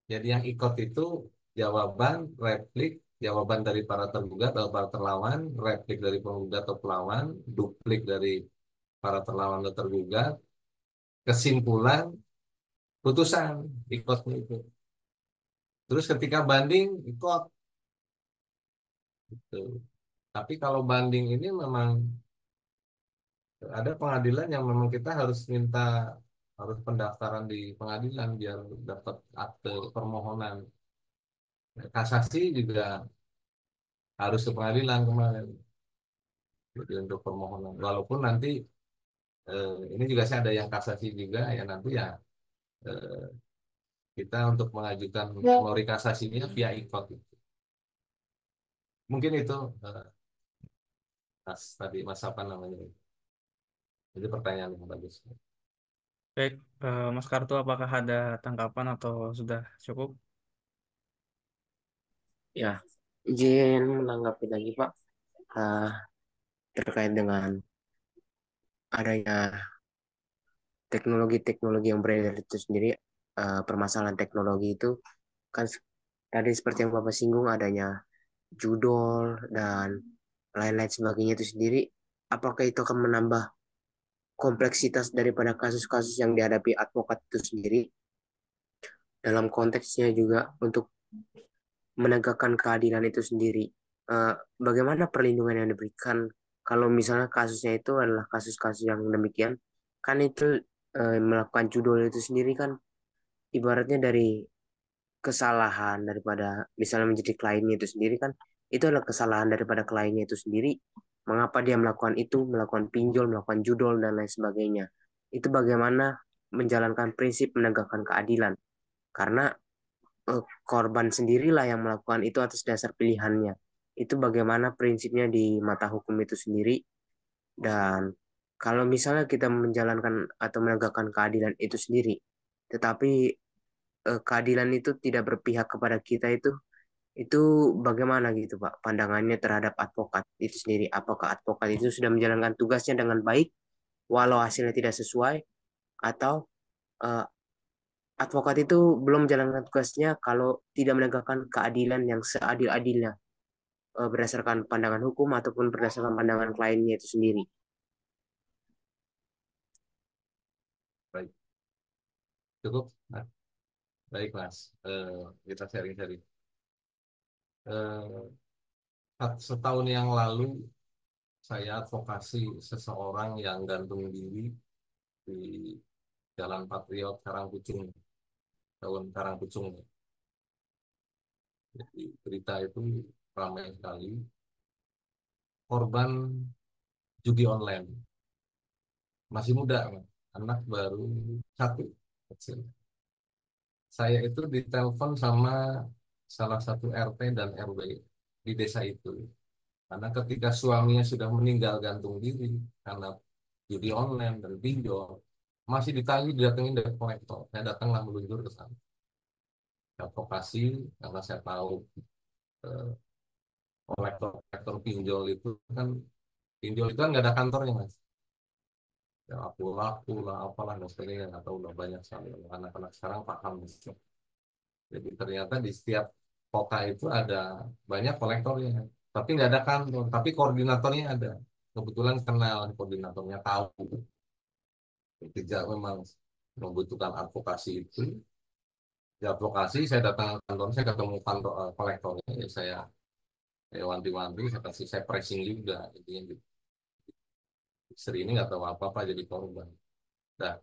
Jadi yang ikut itu jawaban, replik, jawaban dari para tergugat atau para terlawan, replik dari penggugat atau pelawan, duplik dari para terlawan atau tergugat, kesimpulan, putusan ikutnya itu. Terus ketika banding ikut gitu. Tapi kalau banding ini memang ada pengadilan yang memang kita harus pendaftaran di pengadilan biar dapat akte permohonan. Kasasi juga harus ke pengadilan kemarin. Jadi untuk permohonan. Walaupun nanti ini juga saya ada yang kasasi juga ya, nanti ya eh, kita untuk mengajukan memori kasasinya via ikot. Mungkin itu tadi Mas apa namanya? Jadi pertanyaan yang bagus. Baik, Mas Kartu, apakah ada tanggapan atau sudah cukup? Ya, izin menanggapi lagi Pak, Ah, terkait dengan adanya teknologi-teknologi yang beredar itu sendiri. Permasalahan teknologi itu kan tadi seperti yang Bapak singgung, adanya judol dan lain-lain sebagainya itu sendiri. Apakah itu akan menambah kompleksitas daripada kasus-kasus yang dihadapi advokat itu sendiri, dalam konteksnya juga untuk menegakkan keadilan itu sendiri? Eh, Bagaimana perlindungan yang diberikan kalau misalnya kasusnya itu adalah kasus-kasus yang demikian? Kan itu melakukan judul itu sendiri kan ibaratnya dari kesalahan daripada misalnya menjadi kliennya itu sendiri, kan itu adalah kesalahan daripada kliennya itu sendiri. Mengapa dia melakukan itu, melakukan pinjol, melakukan judol dan lain sebagainya? Itu bagaimana menjalankan prinsip menegakkan keadilan? Karena korban sendirilah yang melakukan itu atas dasar pilihannya. Itu bagaimana prinsipnya di mata hukum itu sendiri. Dan kalau misalnya kita menjalankan atau menegakkan keadilan itu sendiri, tetapi keadilan itu tidak berpihak kepada kita, itu bagaimana gitu Pak pandangannya terhadap advokat itu sendiri? Apakah advokat itu sudah menjalankan tugasnya dengan baik walau hasilnya tidak sesuai, atau eh, advokat itu belum menjalankan tugasnya kalau tidak menegakkan keadilan yang seadil-adilnya, berdasarkan pandangan hukum ataupun berdasarkan pandangan kliennya itu sendiri? Baik, cukup. Nah, baik Mas, kita sharing-sharing. Setahun yang lalu saya advokasi seseorang yang gantung diri di Jalan Patriot Karangkucung, tahun Karangkucung. Jadi berita itu ramai sekali. Korban judi online, masih muda, anak baru satu, kecil. Saya itu ditelepon sama salah satu RT dan RW di desa itu. Karena ketika suaminya sudah meninggal gantung diri karena judi online dan pinjol, masih ditagih didatengin dari kolektor. Saya datanglah meluncur ke sana. Advokasi karena saya tahu eh, kolektor pinjol itu kan nggak ada kantornya mas. Ya laku lah apalah dan sebagainya nggak tahu udah banyak sekali anak-anak sekarang paham. Jadi ternyata di setiap kota itu ada banyak kolektornya, tapi nggak ada kantor, tapi koordinatornya ada. Kebetulan kenal koordinatornya, tahu ketika memang membutuhkan advokasi itu, di advokasi saya datang ke kantor, saya ketemu kantor kolektornya, ya saya wanti-wanti, saya pressing juga, intinya gitu. Istri ini nggak tahu apa-apa jadi korban. Nah,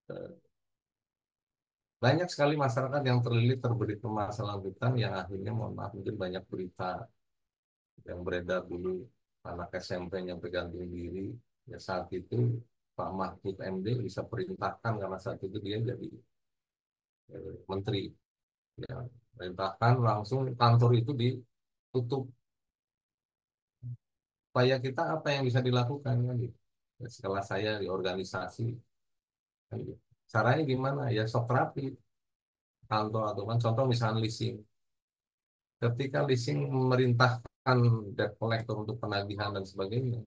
eh, banyak sekali masyarakat yang terbelit permasalahan hutan yang akhirnya mohon maaf mungkin banyak berita yang beredar dulu anak SMP yang bergantung diri ya saat itu Pak Mahfud MD bisa perintahkan karena saat itu dia jadi menteri ya perintahkan langsung kantor itu ditutup supaya kita apa yang bisa dilakukan kan gitu. Ya, setelah saya di organisasi kan gitu. Caranya gimana ya sok terapi kantor atau kan contoh misalnya leasing ketika leasing memerintahkan debt collector untuk penagihan dan sebagainya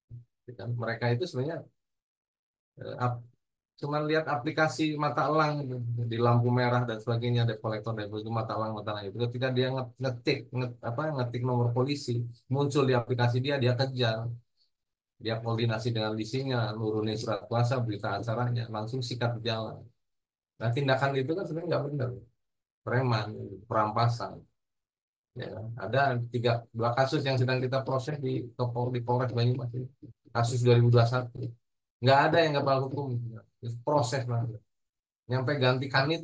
ya kan mereka itu sebenarnya eh, cuman lihat aplikasi mata elang gitu, di lampu merah dan sebagainya debt collector dan itu mata elang itu ketika dia ngetik nomor polisi muncul di aplikasi dia kejar dia koordinasi dengan leasingnya nurunin surat kuasa berita acaranya langsung sikat jalan. Nah tindakan itu kan sebenarnya nggak benar preman perampasan ya kan? Ada dua kasus yang sedang kita proses di Polres Banyumas ini. Kasus 2021 nggak ada yang nggak hukum proses lah nyampe ganti kanit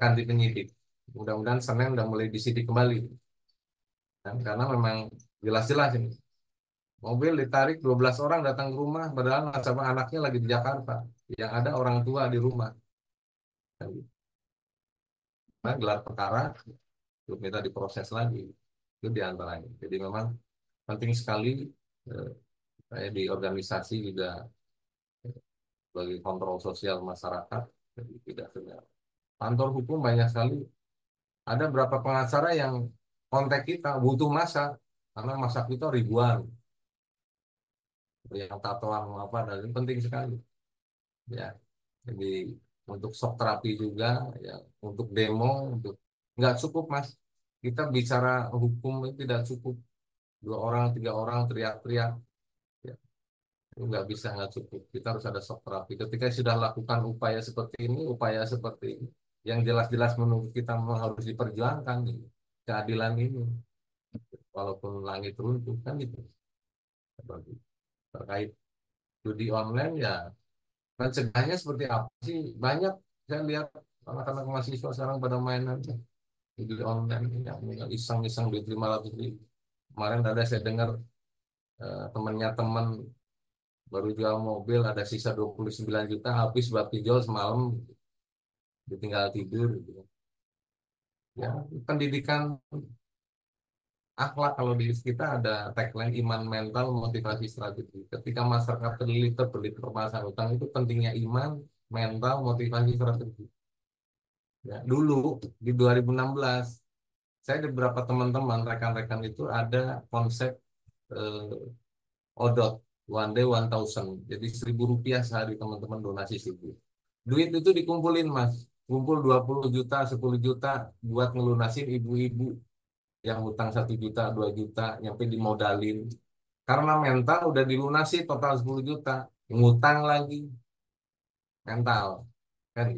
ganti penyidik mudah-mudahan Senin udah mulai disidik kembali kan? Karena memang jelas-jelas ini mobil ditarik 12 orang datang ke rumah padahal nasabah anaknya lagi di Jakarta yang ada orang tua di rumah nah, gelar perkara untuk minta diproses lagi itu diantaranya jadi memang penting sekali eh, saya di organisasi juga bagi kontrol sosial masyarakat jadi tidak hanya kantor hukum banyak sekali ada beberapa pengacara yang kontak kita butuh masa karena masa kita ribuan yang tatoan apa dan ini penting sekali ya jadi untuk shock terapi juga ya untuk demo untuk nggak cukup mas kita bicara hukum itu tidak cukup 2 orang 3 orang teriak-teriak ya itu nggak cukup kita harus ada shock terapi ketika sudah lakukan upaya seperti ini yang jelas-jelas menurut kita memang harus diperjuangkan gitu. Keadilan ini walaupun langit runtuh kan itu terkait judi online ya mencegahnya seperti apa sih banyak saya lihat anak-anak mahasiswa sekarang pada mainan judi online yang iseng-iseng duit 500.000 kemarin ada saya dengar temannya teman baru jual mobil ada sisa 29 juta habis buat pinjol semalam ditinggal tidur gitu. Ya pendidikan akhlak kalau di kita ada tagline iman mental motivasi strategi ketika masyarakat terbelit permasalahan utang itu pentingnya iman mental motivasi strategi ya, dulu di 2016 saya ada beberapa teman-teman rekan-rekan itu ada konsep ODOT one day 1.000 jadi Rp1.000 sehari teman-teman donasi 1.000 duit itu dikumpulin mas kumpul 20 juta 10 juta buat ngelunasin ibu-ibu yang utang 1 juta 2 juta nyampe dimodalin karena mental udah dilunasi total 10 juta ngutang lagi mental kan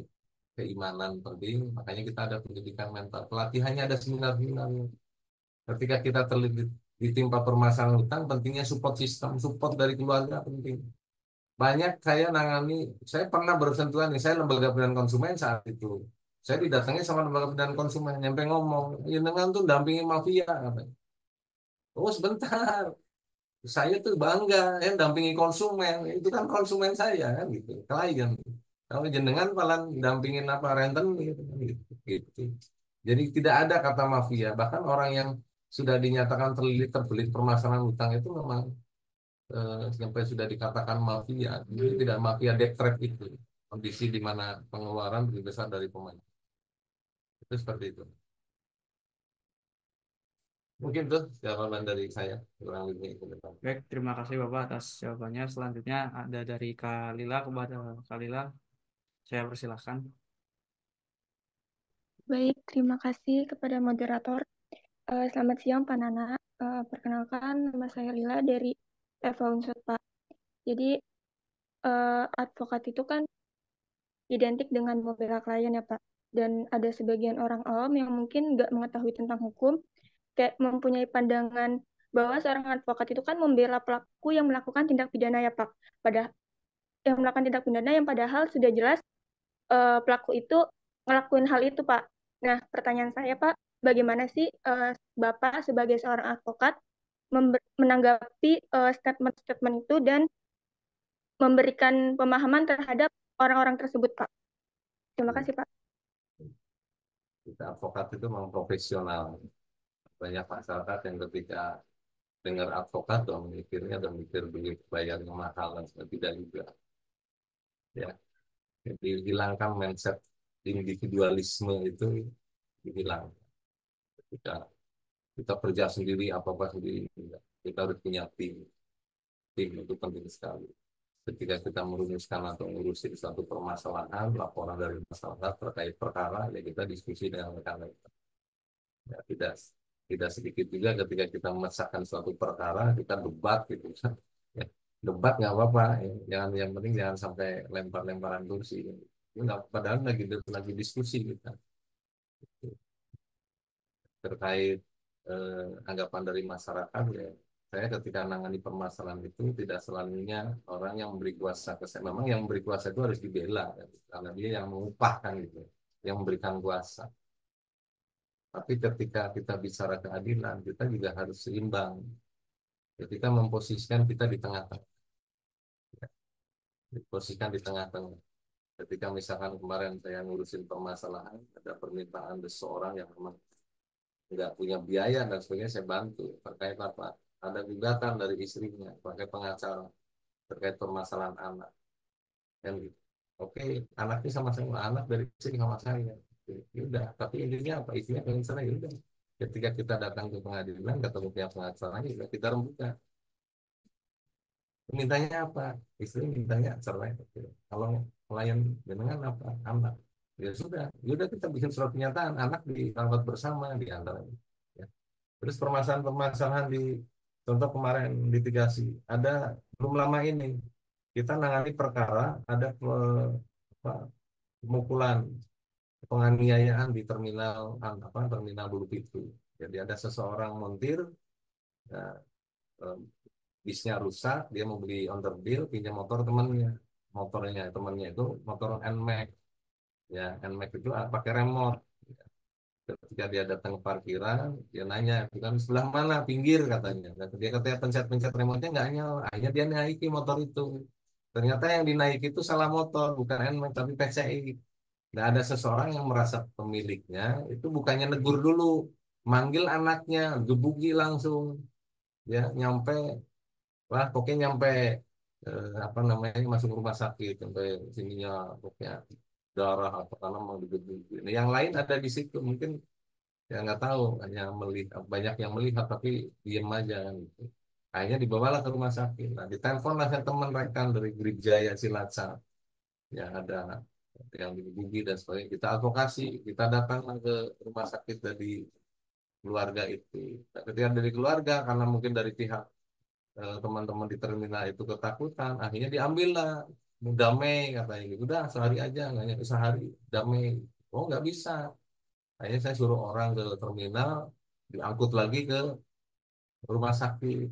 keimanan penting makanya kita ada pendidikan mental pelatihannya ada seminar-seminar ketika kita terlibat ditimpa permasalahan utang pentingnya support sistem support dari keluarga penting banyak saya nangani saya pernah bersentuhan nih saya lembaga pembinaan konsumen saat itu saya didatangi sama lembaga pembinaan konsumen nyampe ngomong ya dengan tuh dampingi mafia katanya. Oh sebentar saya tuh bangga ya dampingi konsumen itu kan konsumen saya kan gitu klien Kalau jenengan malah dampingin apa renten gitu, gitu. Jadi tidak ada kata mafia. Bahkan orang yang sudah dinyatakan terlilit permasalahan hutang itu memang sampai sudah dikatakan mafia. Jadi tidak mafia debt trap itu. Kondisi di mana pengeluaran lebih besar dari pemain. Itu seperti itu. Mungkin tuh jawaban dari saya kurang lebih itu. Baik, terima kasih Bapak atas jawabannya. Selanjutnya ada dari Kak Lila. Kepada Kak Lila, saya persilahkan. Baik, terima kasih kepada moderator. Selamat siang Pak Nana. Perkenalkan, nama saya Lila dari FH Unsur Pak. Jadi, advokat itu kan identik dengan membela klien ya Pak. Dan ada sebagian orang awam yang mungkin nggak mengetahui tentang hukum, kayak mempunyai pandangan bahwa seorang advokat itu kan membela pelaku yang melakukan tindak pidana ya Pak. Yang melakukan tindak pidana yang padahal sudah jelas pelaku itu ngelakuin hal itu Pak. Nah, pertanyaan saya Pak, bagaimana sih Bapak sebagai seorang advokat menanggapi statement-statement itu dan memberikan pemahaman terhadap orang-orang tersebut Pak? Terima kasih Pak. Kita advokat itu memang profesional. Banyak masyarakat yang ketika dengar advokat dong mikirnya dan mikir duit bayarnya mahal dan tidak juga. Ya, jadi hilangkan mindset individualisme itu dihilang. Ketika kita kerja sendiri apa-apa sendiri, kita harus punya tim. Tim itu penting sekali. Ketika kita merumuskan atau ngurusin suatu permasalahan, laporan dari masyarakat terkait perkara, ya kita diskusi dengan rekan-rekan. Ya, tidak sedikit juga ketika kita memecahkan suatu perkara, kita debat gitu. Ya, debat nggak apa-apa, ya. Jangan, yang penting jangan sampai lempar-lemparan kursi. Nggak, padahal lagi diskusi kita terkait anggapan dari masyarakat ya. Saya ketika menangani permasalahan itu tidak selalunya orang yang memberi kuasa ke saya. Memang yang memberi kuasa itu harus dibela ya, karena dia yang mengupahkan gitu, yang memberikan kuasa. Tapi ketika kita bicara keadilan, kita juga harus seimbang. Ketika memposisikan kita di tengah-tengah, diposisikan di tengah-tengah. Ketika misalkan kemarin saya ngurusin permasalahan, ada permintaan seseorang yang memang nggak punya biaya dan sebagainya, saya bantu. Terkait apa? Ada gugatan dari istrinya pakai pengacara terkait permasalahan anak. Dan gitu. Oke, anaknya sama-sama anak dari istri sama saya. Ya udah, tapi intinya apa? Istrinya pengen cerai, ya udah. Ketika kita datang ke pengadilan, ketemu pihak pengacara, ya kita rembukan. Mintanya apa? Istri mintanya cerai. Kalau klien dengan apa? Anak. Ya sudah, ya udah kita bikin surat pernyataan anak dirawat bersama di antara. Ya. Terus permasalahan-permasalahan di contoh kemarin litigasi ada belum lama ini kita nangani perkara ada pemukulan penganiayaan di terminal Bulu Pitu. Jadi ada seseorang montir, ya, bisnya rusak, dia mau beli onderdeal, pinjam motor temannya. Motornya temannya itu motor NMAX, ya NMAX itu pakai remote. Ketika dia datang ke parkiran, dia nanya, itu kan sebelah mana, pinggir katanya. Dan dia katanya pencet-pencet remote-nya nggak nyala. Akhirnya dia naiki motor itu. Ternyata yang dinaiki itu salah motor, bukan NMAX tapi PCI. Nah, ada seseorang yang merasa pemiliknya itu bukannya negur dulu, manggil anaknya, gebuki langsung, ya nyampe, wah pokoknya nyampe apa namanya masuk rumah sakit, sampai sininya pokoknya darah apa karena mau digebuki. Nah, yang lain ada di situ mungkin ya nggak tahu, hanya melihat banyak yang melihat tapi diem aja kan, gitu. Akhirnya dibawalah ke rumah sakit. Nah, ditelepon lah teman rekan dari Gripjaya Cilacap yang ada yang digebuki dan sebagainya. Kita advokasi, kita datang ke rumah sakit dari keluarga itu. Nah, ketika dari keluarga karena mungkin dari pihak teman-teman di terminal itu ketakutan, akhirnya diambil lah damai katanya gitu. Udah sehari aja, nggak nyampe sehari damai. Oh nggak bisa. Akhirnya saya suruh orang ke terminal, diangkut lagi ke rumah sakit.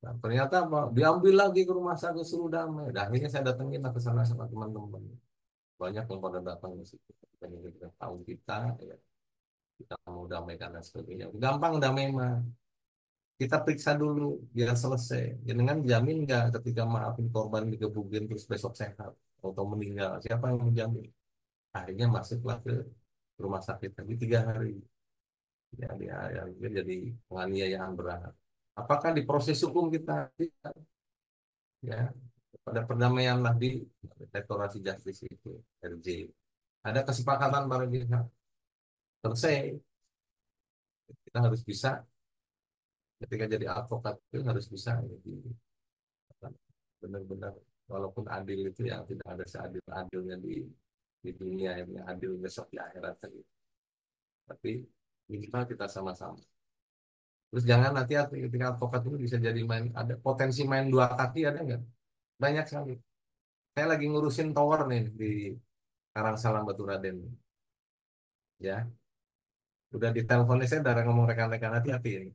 Nah, ternyata apa? Diambil lagi ke rumah sakit suruh damai. Dan akhirnya saya datengin ke sana sama teman-teman. Banyak yang pada datang ke situ. Kita tahu kita, ya, kita mau damaikan dan sebagainya. Gampang damai mah. Kita periksa dulu biar selesai. Jangan jamin nggak ketika maafin korban digebukin terus besok sehat. atau meninggal, siapa yang menjamin? Akhirnya masuklah ke rumah sakit lagi 3 hari. Ya, dia jadi penganiayaan berat. Apakah di proses hukum kita tidak? Ya, pada perdamaian lah di restorasi justice itu RJ. Ada kesepakatan para pihak. Selesai. Kita harus bisa ketika jadi advokat itu harus bisa jadi benar-benar walaupun adil itu ya tidak ada seadil-adilnya di dunia ini, adil besok di akhirat tadi. Tapi minimal kita sama-sama. Terus jangan hati-hati ketika advokat itu bisa jadi ada potensi main dua kaki, ada nggak? Banyak sekali. Saya lagi ngurusin tower nih di Karangsalam Baturaden. Ya, udah di teleponnya saya udah ngomong rekan-rekan hati-hati ini.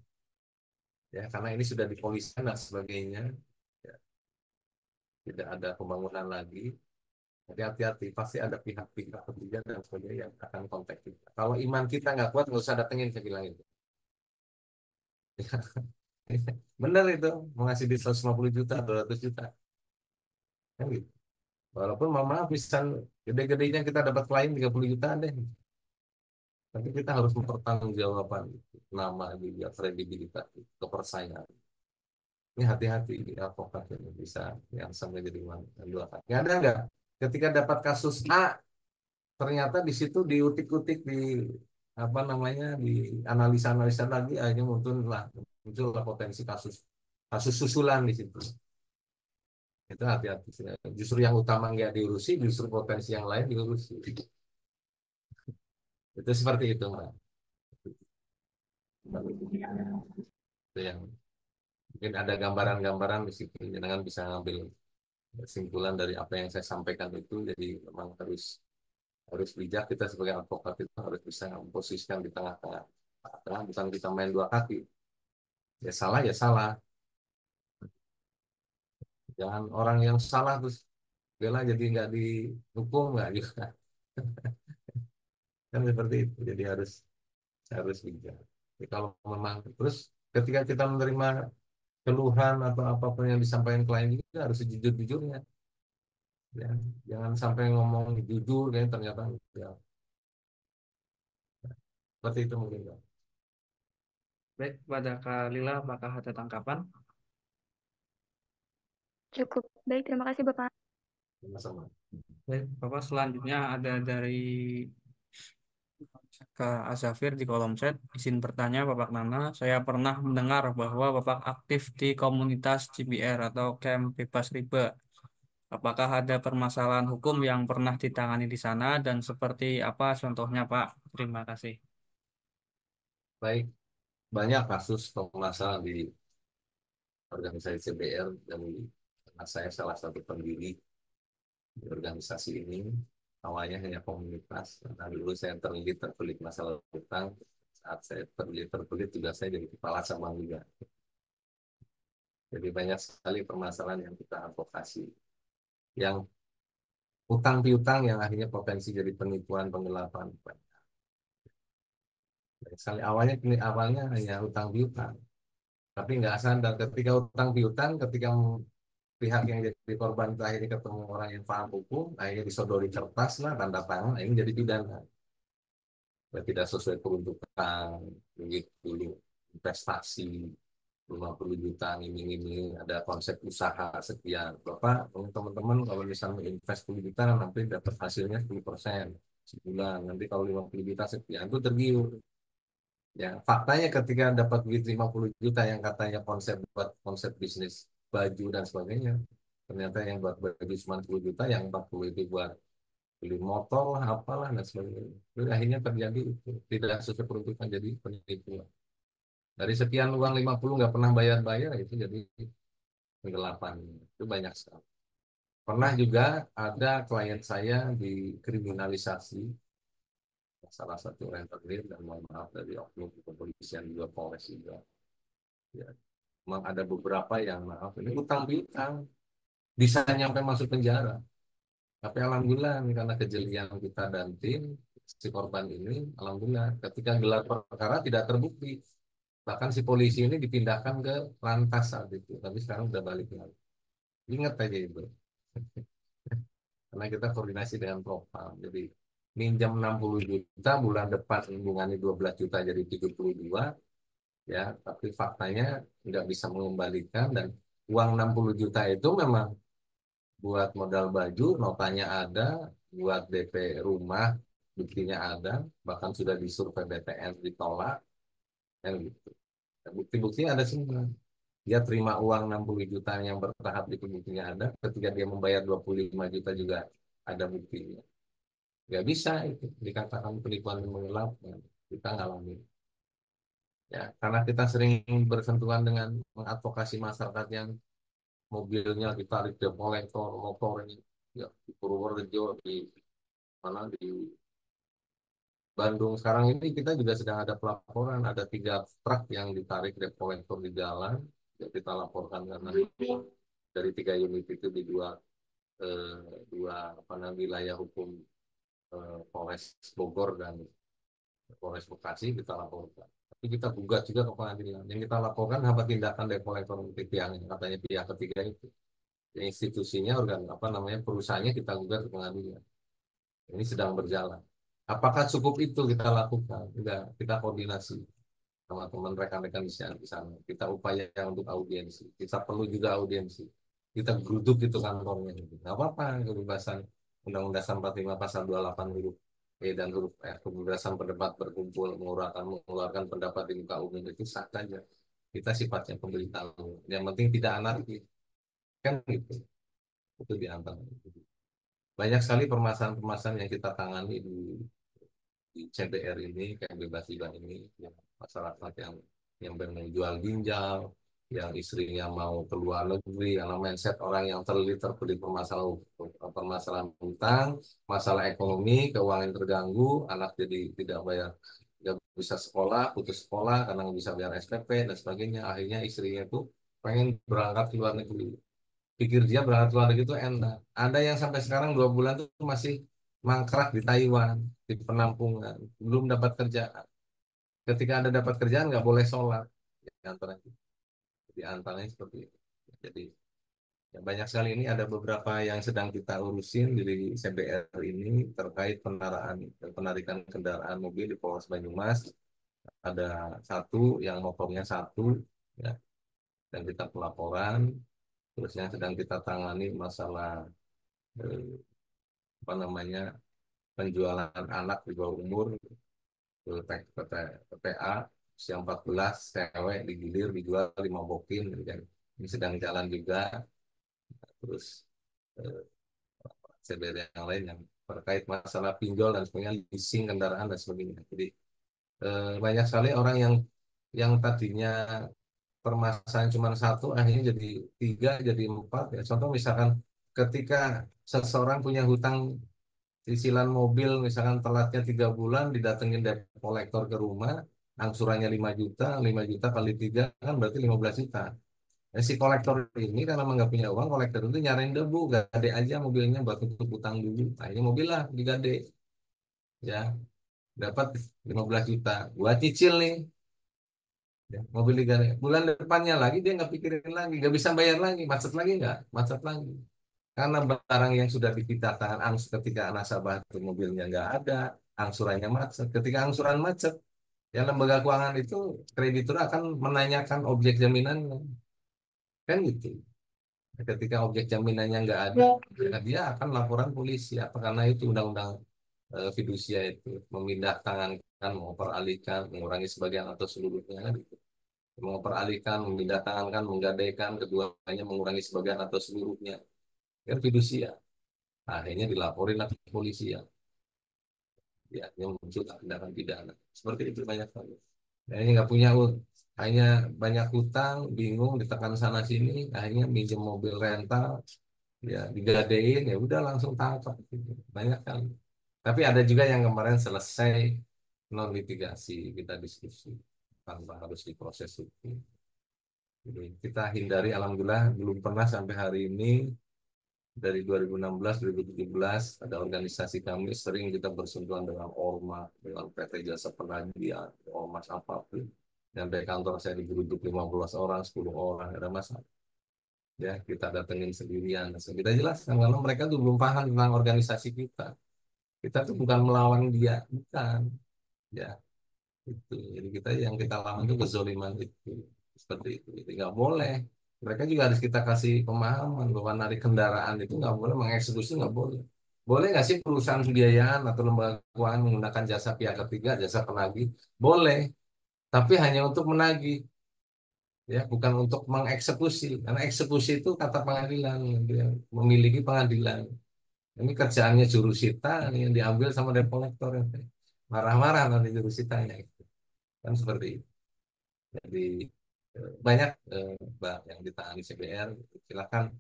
Ya, karena ini sudah dipolisikan dan sebagainya. Ya, tidak ada pembangunan lagi. Jadi hati-hati, pasti ada pihak-pihak ketiga dan sebagainya yang akan kontak kita. Kalau iman kita nggak kuat, nggak usah datengin, saya bilang itu. Bener itu, mau ngasih di 150 juta, 200 juta. Kan gitu. Walaupun mama bisa gede-gedenya kita dapat klien 30 juta deh. Tapi kita harus mempertanggungjawabkan nama juga, kredibilitas, kepercayaan. Ini hati-hati di advokat ini bisa yang sampai jadi dua kaki. Ada nggak? Ketika dapat kasus A, ternyata di situ diutik-utik di apa namanya di analisa-analisa lagi, akhirnya muncullah potensi kasus kasus susulan di situ. Itu hati-hati. Justru yang utama nggak diurusi, justru potensi yang lain diurusi. Itu seperti itu, Mbak. Itu yang mungkin ada gambaran-gambaran di situ. Jangan bisa ngambil kesimpulan dari apa yang saya sampaikan itu. Jadi memang harus bijak, kita sebagai advokat itu harus bisa memposisikan di tengah-tengah. Tengah bukan kita main dua kaki. Ya salah ya salah. Jangan orang yang salah terus bela jadi nggak dihukum nggak juga. Kan seperti itu. Jadi harus harus bijak. Jadi kalau memang terus ketika kita menerima keluhan atau apapun yang disampaikan klien juga harus sejujur-jujurnya. Ya, jangan sampai ngomong jujur kan ternyata ya. Seperti itu mungkin, Pak. Baik, pada Kak Lila, apakah ada tanggapan? Cukup. Baik, terima kasih Bapak. Sama-sama. Baik, Bapak selanjutnya ada dari Kak Azafir di kolom chat. Izin bertanya, Bapak Nana, saya pernah mendengar bahwa Bapak aktif di komunitas CBR atau Camp Bebas Riba. Apakah ada permasalahan hukum yang pernah ditangani di sana dan seperti apa contohnya, Pak? Terima kasih. Baik, banyak kasus permasalahan di organisasi CBR dan karena saya salah satu pendiri di organisasi ini. Awalnya hanya komunitas, karena dulu saya terlilit masalah utang. Saat saya terlilit juga saya jadi kepala cabang juga. Jadi banyak sekali permasalahan yang kita advokasi. Yang utang piutang yang akhirnya potensi jadi penipuan, penggelapan. Sekali awalnya hanya utang piutang, tapi nggak sadar ketika utang piutang, ketika pihak yang jadi korban itu akhirnya ketemu orang yang paham hukum, akhirnya disodori kertas lah, tanda tangan, ini jadi pidana. Ya, tidak sesuai peruntukan, begitu dulu investasi 50 juta ini ada konsep usaha sekian. Bapak, teman-teman kalau misalnya invest 10 juta nanti dapat hasilnya 10% sebulan. Nanti kalau 50 juta sekian itu tergiur. Ya, faktanya ketika dapat duit 50 juta yang katanya buat konsep bisnis baju dan sebagainya, ternyata yang buat baju cuma 10 juta, yang 40 itu buat beli motor lah, apalah dan sebagainya. Terus akhirnya terjadi itu tidak sesuai peruntukan, jadi penipuan. Dari sekian uang 50 nggak pernah bayar-bayar, itu jadi penggelapan. Itu banyak sekali. Pernah juga ada klien saya dikriminalisasi salah satu rentenir dan mohon maaf dari oknum kepolisian juga Polres juga. Ya, memang ada beberapa yang maaf ini utang piutang bisa nyampe masuk penjara. Tapi alhamdulillah ini karena kejelian kita dan tim si korban ini, alhamdulillah ketika gelar perkara tidak terbukti. Bahkan si polisi ini dipindahkan ke Lantas saat itu, tapi sekarang udah balik lagi. Ingat aja itu. karena kita koordinasi dengan Propam. Jadi minjam 60 juta, bulan depan bunganya 12 juta jadi 72, ya, tapi faktanya nggak bisa mengembalikan, dan uang 60 juta itu memang buat modal baju, notanya ada, buat DP rumah, buktinya ada, bahkan sudah disurvei BTN ditolak, kan gitu. Bukti-buktinya ada semua. Dia terima uang 60 juta yang bertahap, itu buktinya ada. Ketika dia membayar 25 juta juga ada buktinya. Nggak bisa itu dikatakan penipuan dan mengelapnya. Kita ngalamin. Ya, karena kita sering bersentuhan dengan mengadvokasi masyarakat yang mobilnya ditarik debt collector, motornya ya, di Purworejo, di mana, di Bandung. Sekarang ini kita juga sedang ada pelaporan, ada 3 truk yang ditarik debt collector di jalan. Ya, kita laporkan karena dari 3 unit itu di dua apa namanya, wilayah hukum Polres Bogor dan Polres Bekasi kita laporkan. Tapi kita gugat juga ke pengadilan. Yang kita laporkan apa tindakan debt collector yang katanya pihak ketiga itu. Ya, institusinya, organ apa namanya, perusahaannya kita gugat ke pengadilan. Ini sedang berjalan. Apakah cukup itu kita lakukan? Enggak, kita koordinasi sama teman rekan-rekan di sana. Kita upaya untuk audiensi. Kita perlu juga audiensi. Kita geruduk itu kantornya. Nggak apa-apa, kebebasan Undang-Undang 45 pasal 28 huruf E dan huruf F, kebebasan berdebat, berkumpul, mengeluarkan pendapat di muka umum itu sah saja. Kita sifatnya pemberitahuan. Yang penting tidak anarkis. Kan gitu. Itu diantara. Banyak sekali permasalahan-permasalahan yang kita tangani di CBR ini, kayak bebas hibah ini, ya, masyarakat yang menjual ginjal, yang istrinya mau ke luar negeri, yang mindset orang yang terlilit permasalahan hutang, masalah ekonomi, keuangan terganggu, anak jadi tidak bayar, nggak bisa sekolah, putus sekolah karena nggak bisa bayar SPP dan sebagainya. Akhirnya istrinya itu pengen berangkat ke luar negeri. Pikir dia berangkat ke luar negeri itu enak. Ada yang sampai sekarang 2 bulan itu masih mangkrak di Taiwan, di penampungan, belum dapat kerjaan. Ketika Anda dapat kerjaan nggak boleh sholat. Di antaranya seperti itu. Jadi ya, banyak sekali, ini ada beberapa yang sedang kita urusin di CBR ini terkait penarikan kendaraan mobil di Polres Banyumas. Ada 1 yang motornya 1, ya, dan kita pelaporan. Terus yang sedang kita tangani masalah eh, apa namanya, penjualan anak di bawah umur ke PPA usia 14, cewek digilir dijual 5 bokin gitu kan. Ini sedang jalan juga. Terus eh, CBR yang lain yang terkait masalah pinjol dan sebagainya, leasing kendaraan dan sebagainya. Jadi banyak sekali orang yang tadinya permasalahan cuma 1 akhirnya jadi 3, jadi 4. Ya, contoh misalkan ketika seseorang punya hutang cicilan mobil, misalkan telatnya 3 bulan, didatengin debt kolektor ke rumah, angsurannya 5 juta, 5 juta kali 3 kan berarti 15 juta. Nah, si kolektor ini karena nggak punya uang, kolektor itu nyariin debu, gade aja mobilnya buat tutup utang dulu. Nah, ini mobil lah digade, ya, dapat 15 juta, buat cicil nih. Ya, mobil digade. Bulan depannya lagi dia nggak pikirin lagi, nggak bisa bayar lagi, macet lagi nggak? Macet lagi. Karena barang yang sudah dipindahkan ketika nasabah itu mobilnya nggak ada, angsurannya macet. Ketika angsuran macet, ya lembaga keuangan itu kreditur akan menanyakan objek jaminannya, kan gitu. Ketika objek jaminannya nggak ada, ya dia akan laporan polisi. Apa karena itu undang-undang fidusia itu memindah tangankan, mengoperalihkan, mengurangi sebagian atau seluruhnya, kan gitu. Mengoperalihkan, memindah tangankan, menggadaikan, keduanya mengurangi sebagian atau seluruhnya, kan fidusia. Akhirnya dilaporin ke polisi, ya yang muncul tindakan pidana. Seperti itu banyak sekali. Nah, ini nggak punya hanya banyak hutang, bingung ditekan sana sini, akhirnya minjem mobil rental, ya digadein, ya udah langsung tangkap. Gitu. Banyak kan. Tapi ada juga yang kemarin selesai non litigasi, kita diskusi tanpa harus diproses hukum. Jadi kita hindari, alhamdulillah belum pernah sampai hari ini. Dari 2016, 2017 ada organisasi kami sering kita bersentuhan dengan ormas, dengan PT Jasa Penagihan, ormas apapun. Dan dari kantor saya digeruduk 15 orang, 10 orang, ada masalah. Ya, kita datengin sendirian. Langsung kita jelaskan karena mereka tuh belum paham tentang organisasi kita. Kita tuh bukan melawan dia, bukan. Ya, itu. Jadi kita yang kita lawan itu kezoliman itu. Seperti itu. Jadi nggak boleh. Mereka juga harus kita kasih pemahaman bahwa narik kendaraan itu nggak boleh, mengeksekusi nggak boleh. Boleh nggak sih perusahaan pembiayaan atau lembaga keuangan menggunakan jasa pihak ketiga, jasa penagih? Boleh, tapi hanya untuk menagih, ya, bukan untuk mengeksekusi. Karena eksekusi itu kata pengadilan, dia memiliki pengadilan. Ini kerjaannya jurusita yang diambil sama debt collector. Marah-marah nanti jurusitanya. Kan seperti itu. Jadi banyak Mbak yang ditangani CBR. Silakan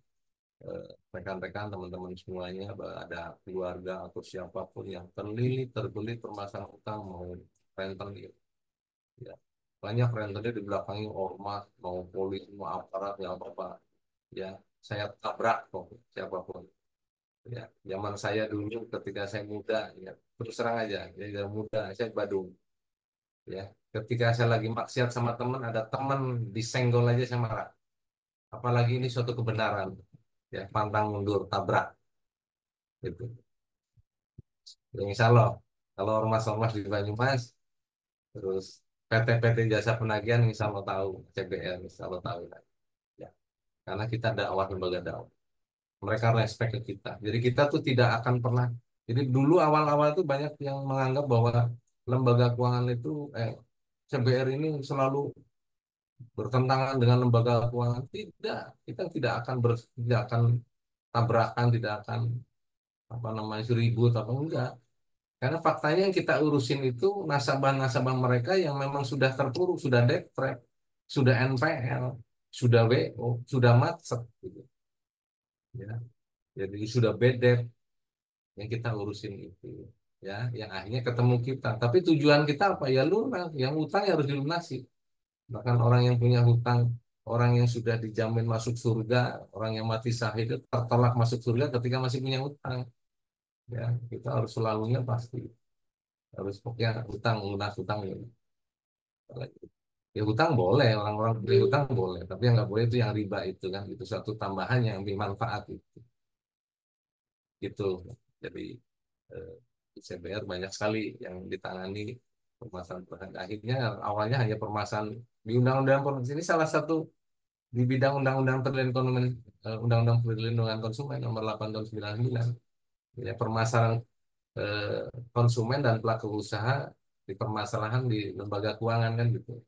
rekan-rekan teman-teman semuanya, ada keluarga atau siapapun yang terbelit permasalahan utang mau rentenir, ya, banyak rentenir di belakangnya ormas, mau polisi, mau aparat, ya apa-apa, ya, saya tabrak kok siapapun, ya. Zaman saya dulu ketika saya muda, ya, terus terang aja, ya, dari muda saya Badung, ya, ketika saya lagi maksiat sama teman, ada teman disenggol aja saya marah, apalagi ini suatu kebenaran, ya, pantang mundur tabrak gitu. Ya, insya Allah kalau ormas-ormas di Banyumas, terus PT-PT jasa penagihan insya Allah tahu, CBR insya Allah tahu, ya, karena kita dakwah, lembaga dakwah, mereka respect ke kita, jadi kita tuh tidak akan pernah, jadi dulu awal-awal itu banyak yang menganggap bahwa lembaga keuangan itu CBR ini selalu bertentangan dengan lembaga keuangan. Tidak, kita tidak akan tabrakan, tidak akan apa namanya ribut atau enggak. Karena faktanya yang kita urusin itu nasabah-nasabah mereka yang memang sudah terpuruk, sudah debt trap, sudah NPL, sudah WO, sudah macet, gitu. Ya, jadi sudah bad debt yang kita urusin itu. Ya, yang akhirnya ketemu kita. Tapi tujuan kita apa? Ya lunas, yang utang ya harus dilunasi. Bahkan orang yang punya hutang, orang yang sudah dijamin masuk surga, orang yang mati syahid itu tertolak masuk surga ketika masih punya hutang. Ya, kita harus selalunya pasti harus pokoknya hutang, lunas hutang ya. Ya hutang boleh, orang-orang beli hutang boleh, tapi yang nggak boleh itu yang riba itu kan, itu satu tambahan yang bermanfaat itu. Gitu. Jadi eh, di CBR banyak sekali yang ditangani permasalahan. Akhirnya awalnya hanya permasalahan di undang-undang ini salah satu di bidang undang-undang perlindungan undang-undang perlindungan konsumen nomor 8 tahun 99. Ya, permasalahan eh, konsumen dan pelaku usaha di permasalahan di lembaga keuangan kan gitu.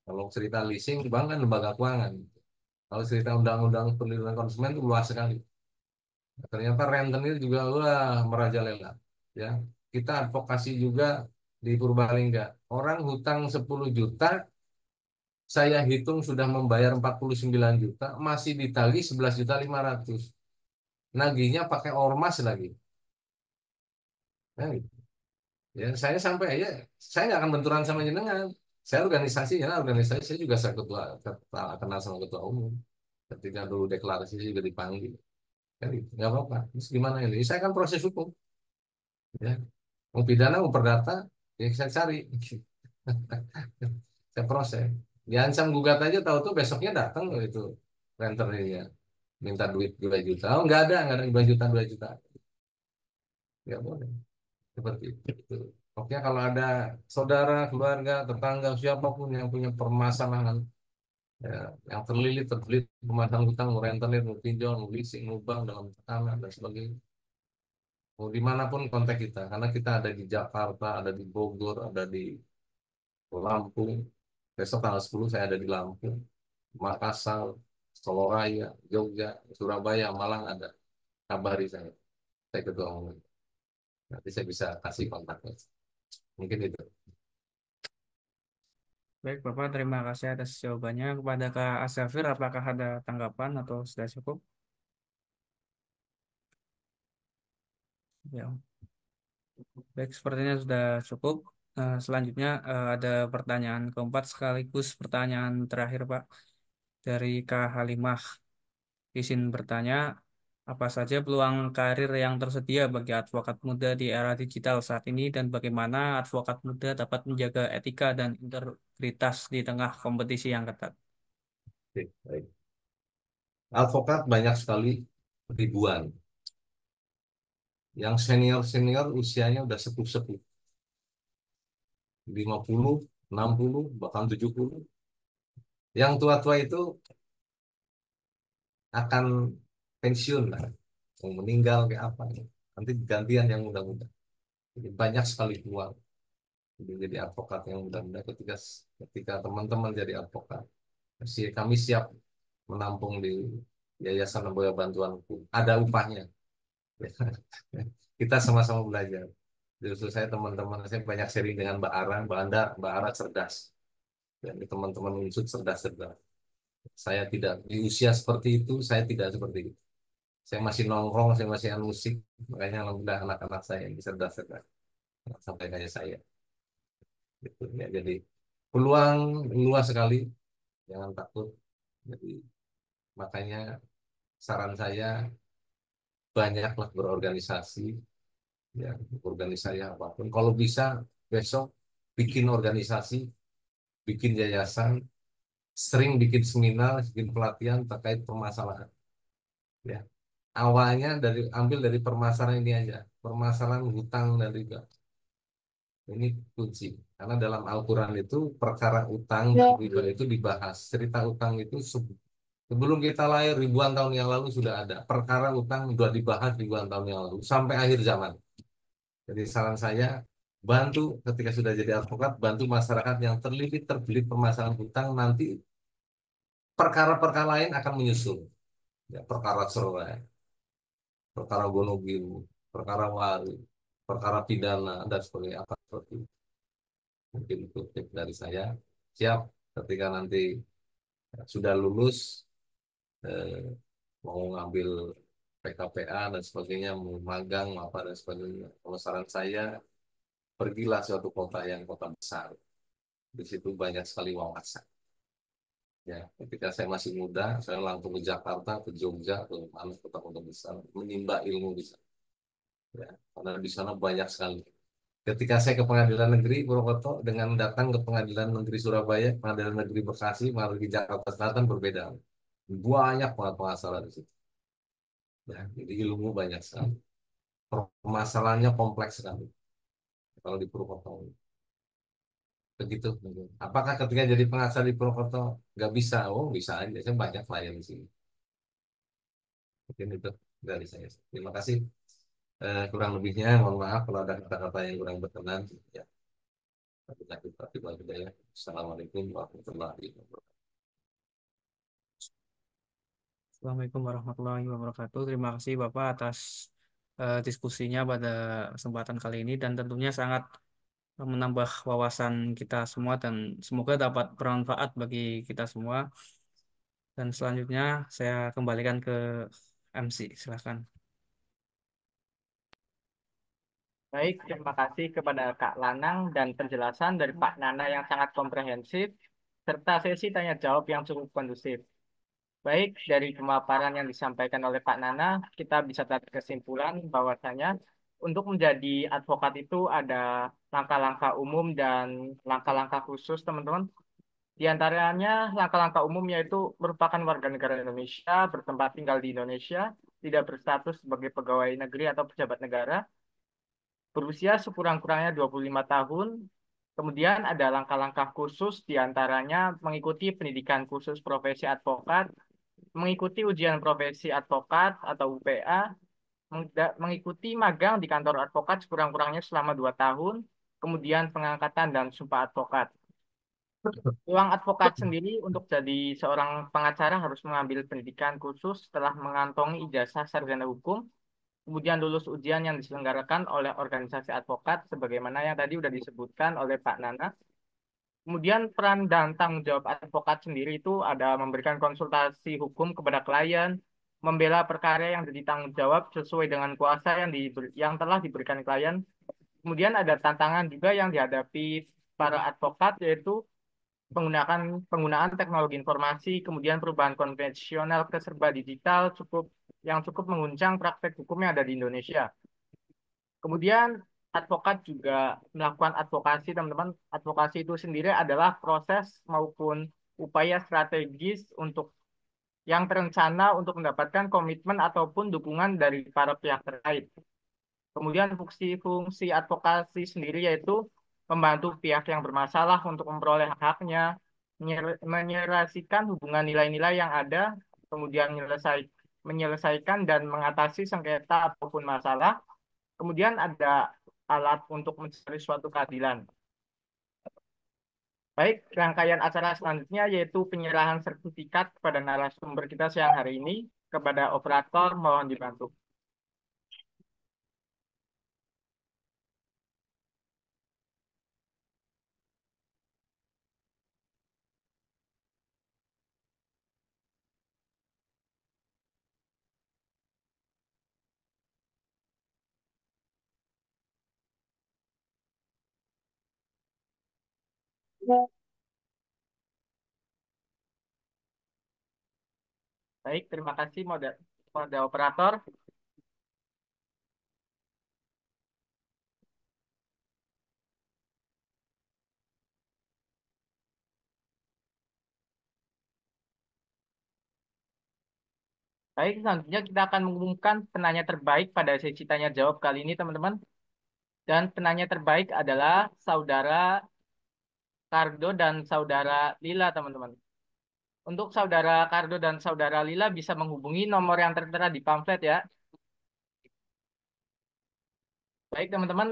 Kalau cerita leasing, bank kan lembaga keuangan. Kalau cerita undang-undang perlindungan konsumen itu luas sekali. Nah, ternyata rentenir juga wah merajalela. Ya, kita advokasi juga di Purbalingga. Orang hutang 10 juta, saya hitung sudah membayar 49 juta, masih ditagih 11.500.000. Nagihnya pakai ormas lagi. Nah, gitu. Ya, saya sampai aja, saya nggak akan benturan sama jenengan. Saya organisasi, ya organisasi saya juga saya kenal sama ketua umum. Ketika dulu deklarasi saya juga dipanggil. Kan gitu, nggak apa-apa. Terus gimana ini? Saya kan proses hukum. Ya, mau pidana, mau perdata, ya saya cari. Saya proses. Diancam gugat aja, tahu tuh besoknya datang loh itu rentenirnya. Minta duit 2 juta. Oh, nggak ada 2 juta, 2 juta. Nggak boleh. Seperti itu. Oke, kalau ada saudara, keluarga, tetangga, siapapun yang punya permasalahan, ya, yang terbelit permasalahan hutang, mau rentenir, mau pinjol, mau leasing, mau bank dalam tekanan dan sebagainya. Mau dimanapun kontak kita, karena kita ada di Jakarta, ada di Bogor, ada di Lampung. Besok tanggal 10 saya ada di Lampung, Makassar, Soloraya, Jogja, Surabaya, Malang ada. Kabari saya. Saya ketua umum. Nanti saya bisa kasih kontaknya. Mungkin itu. Baik, Bapak, terima kasih atas jawabannya. Kepada Kak Asafir, apakah ada tanggapan atau sudah cukup? Ya, baik, sepertinya sudah cukup. Selanjutnya ada pertanyaan keempat sekaligus pertanyaan terakhir, Pak, dari Kak Halimah. Izin bertanya, apa saja peluang karir yang tersedia bagi advokat muda di era digital saat ini dan bagaimana advokat muda dapat menjaga etika dan integritas di tengah kompetisi yang ketat? Oke, baik. Advokat banyak sekali, ribuan. Yang senior-senior usianya udah sepuh-sepuh. 50, 60, bahkan 70. Yang tua-tua itu akan pensiun lah. Mau meninggal kayak apa. Nanti gantian yang muda-muda. Jadi banyak sekali peluang jadi advokat yang muda-muda ketika ketika teman-teman jadi advokat. Kami siap menampung di Yayasan Lembaga Bantuan Hukum. Ada upahnya. Kita sama-sama belajar. Justru saya teman-teman saya banyak sharing dengan Mbak Ara. Mbak Ara cerdas. Dan teman-teman unsur cerdas-cerdas. Saya tidak di usia seperti itu, saya tidak seperti itu. Saya masih nongkrong, saya masih musik. Makanya alhamdulillah anak-anak saya yang cerdas-cerdas. Sampai kayak saya. Gitu, ya. Jadi peluang luas sekali. Jangan takut. Jadi makanya saran saya banyaklah berorganisasi, ya organisasi apapun. Kalau bisa besok bikin organisasi, bikin yayasan, sering bikin seminar, bikin pelatihan terkait permasalahan. Ya, awalnya ambil dari permasalahan ini aja, permasalahan hutang dan riba. Ini kunci, karena dalam Al-Quran itu perkara utang riba itu dibahas. Cerita utang itu sebelum kita lahir ribuan tahun yang lalu sudah ada. Perkara utang sudah dibahas ribuan tahun yang lalu sampai akhir zaman. Jadi saran saya, bantu ketika sudah jadi advokat, bantu masyarakat yang terbelit permasalahan hutang, nanti perkara-perkara lain akan menyusul. Ya, perkara cerai, perkara gonogil, perkara wari, perkara pidana, dan sebagainya. Apa seperti itu. Mungkin itu tips dari saya. Siap ketika nanti sudah lulus, eh, mau ngambil PKPA dan sebagainya, mau magang, apa dan sebagainya. Kalau saran saya, pergilah suatu kota yang kota besar. Di situ banyak sekali wawasan. Ya, ketika saya masih muda, saya langsung ke Jakarta, ke Jogja, ke mana kota-kota besar, menimba ilmu di sana. Ya, karena di sana banyak sekali. Ketika saya ke Pengadilan Negeri Purwokerto, dengan datang ke Pengadilan Negeri Surabaya, Pengadilan Negeri Bekasi, Pengadilan Negeri Jakarta Selatan berbeda. Banyak banget masalah di situ. Ya, jadi ilmu banyak sekali. Permasalahannya kompleks sekali. Kalau di Purwokerto. Begitu. Apakah ketika jadi pengacara di Purwokerto nggak bisa? Oh, bisa aja. Saya banyak klien di sini. Mungkin itu dari saya. Terima kasih. Kurang lebihnya, mohon maaf kalau ada kata-kata yang kurang berkenan. Ya, ya. Assalamualaikum warahmatullahi wabarakatuh. Assalamualaikum warahmatullahi wabarakatuh. Terima kasih Bapak atas diskusinya pada kesempatan kali ini dan tentunya sangat menambah wawasan kita semua dan semoga dapat bermanfaat bagi kita semua. Dan selanjutnya saya kembalikan ke MC. Silakan. Baik, terima kasih kepada Kak Lanang dan penjelasan dari Pak Nana yang sangat komprehensif, serta sesi tanya jawab yang cukup kondusif. Baik, dari pemaparan yang disampaikan oleh Pak Nana, kita bisa tarik kesimpulan bahwasanya untuk menjadi advokat itu ada langkah-langkah umum dan langkah-langkah khusus, teman-teman. Di antaranya, langkah-langkah umum yaitu merupakan warga negara Indonesia, bertempat tinggal di Indonesia, tidak berstatus sebagai pegawai negeri atau pejabat negara, berusia sekurang-kurangnya 25 tahun. Kemudian ada langkah-langkah khusus, di antaranya mengikuti pendidikan khusus profesi advokat, mengikuti ujian profesi advokat atau UPA, mengikuti magang di kantor advokat sekurang-kurangnya selama 2 tahun, kemudian pengangkatan dan sumpah advokat. Ruang advokat sendiri untuk jadi seorang pengacara harus mengambil pendidikan khusus setelah mengantongi ijazah sarjana hukum, kemudian lulus ujian yang diselenggarakan oleh organisasi advokat, sebagaimana yang tadi sudah disebutkan oleh Pak Nana. Kemudian peran dan tanggung jawab advokat sendiri itu ada memberikan konsultasi hukum kepada klien, membela perkara yang jadi tanggung jawab sesuai dengan kuasa yang telah diberikan klien. Kemudian ada tantangan juga yang dihadapi para advokat, yaitu penggunaan teknologi informasi, kemudian perubahan konvensional ke serba digital yang cukup mengguncang praktek hukum yang ada di Indonesia. Kemudian advokat juga melakukan advokasi, teman-teman. Advokasi itu sendiri adalah proses maupun upaya strategis untuk yang terencana untuk mendapatkan komitmen ataupun dukungan dari para pihak terkait. Kemudian fungsi-fungsi advokasi sendiri yaitu membantu pihak yang bermasalah untuk memperoleh hak-haknya, menyelesaikan hubungan nilai-nilai yang ada, kemudian menyelesaikan dan mengatasi sengketa ataupun masalah. Kemudian ada alat untuk mencari suatu keadilan. Baik, rangkaian acara selanjutnya yaitu penyerahan sertifikat kepada narasumber kita siang hari ini. Kepada operator, mohon dibantu. Baik, terima kasih mode operator. Baik, selanjutnya kita akan mengumumkan penanya terbaik pada sesi tanya jawab kali ini, teman-teman. Dan penanya terbaik adalah saudara Kardo dan saudara Lila, teman-teman. Untuk saudara Kardo dan saudara Lila bisa menghubungi nomor yang tertera di pamflet ya. Baik, teman-teman,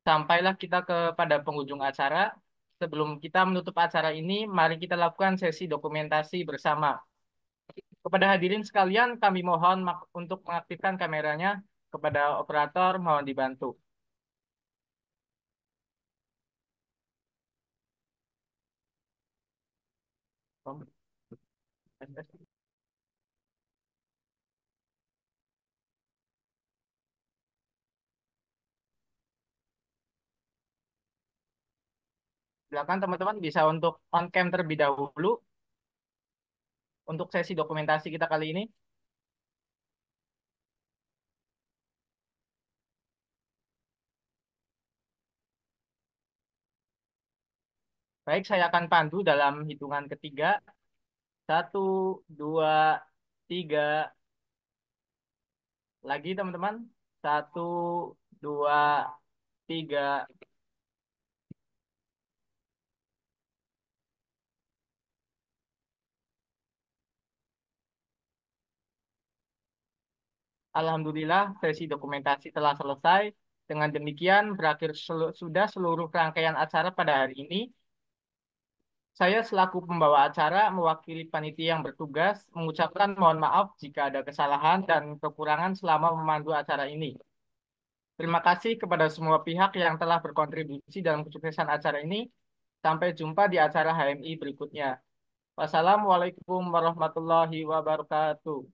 sampailah kita kepada penghujung acara. Sebelum kita menutup acara ini, mari kita lakukan sesi dokumentasi bersama. Kepada hadirin sekalian, kami mohon untuk mengaktifkan kameranya. Kepada operator, mohon dibantu. Silakan teman-teman bisa untuk on cam terlebih dahulu untuk sesi dokumentasi kita kali ini. Baik, saya akan pandu dalam hitungan ketiga. 1, 2, 3. Lagi teman-teman. 1, 2, 3. Alhamdulillah, sesi dokumentasi telah selesai. Dengan demikian, berakhir sudah seluruh rangkaian acara pada hari ini. Saya selaku pembawa acara mewakili panitia yang bertugas mengucapkan mohon maaf jika ada kesalahan dan kekurangan selama memandu acara ini. Terima kasih kepada semua pihak yang telah berkontribusi dalam kesuksesan acara ini. Sampai jumpa di acara HMI berikutnya. Wassalamualaikum warahmatullahi wabarakatuh.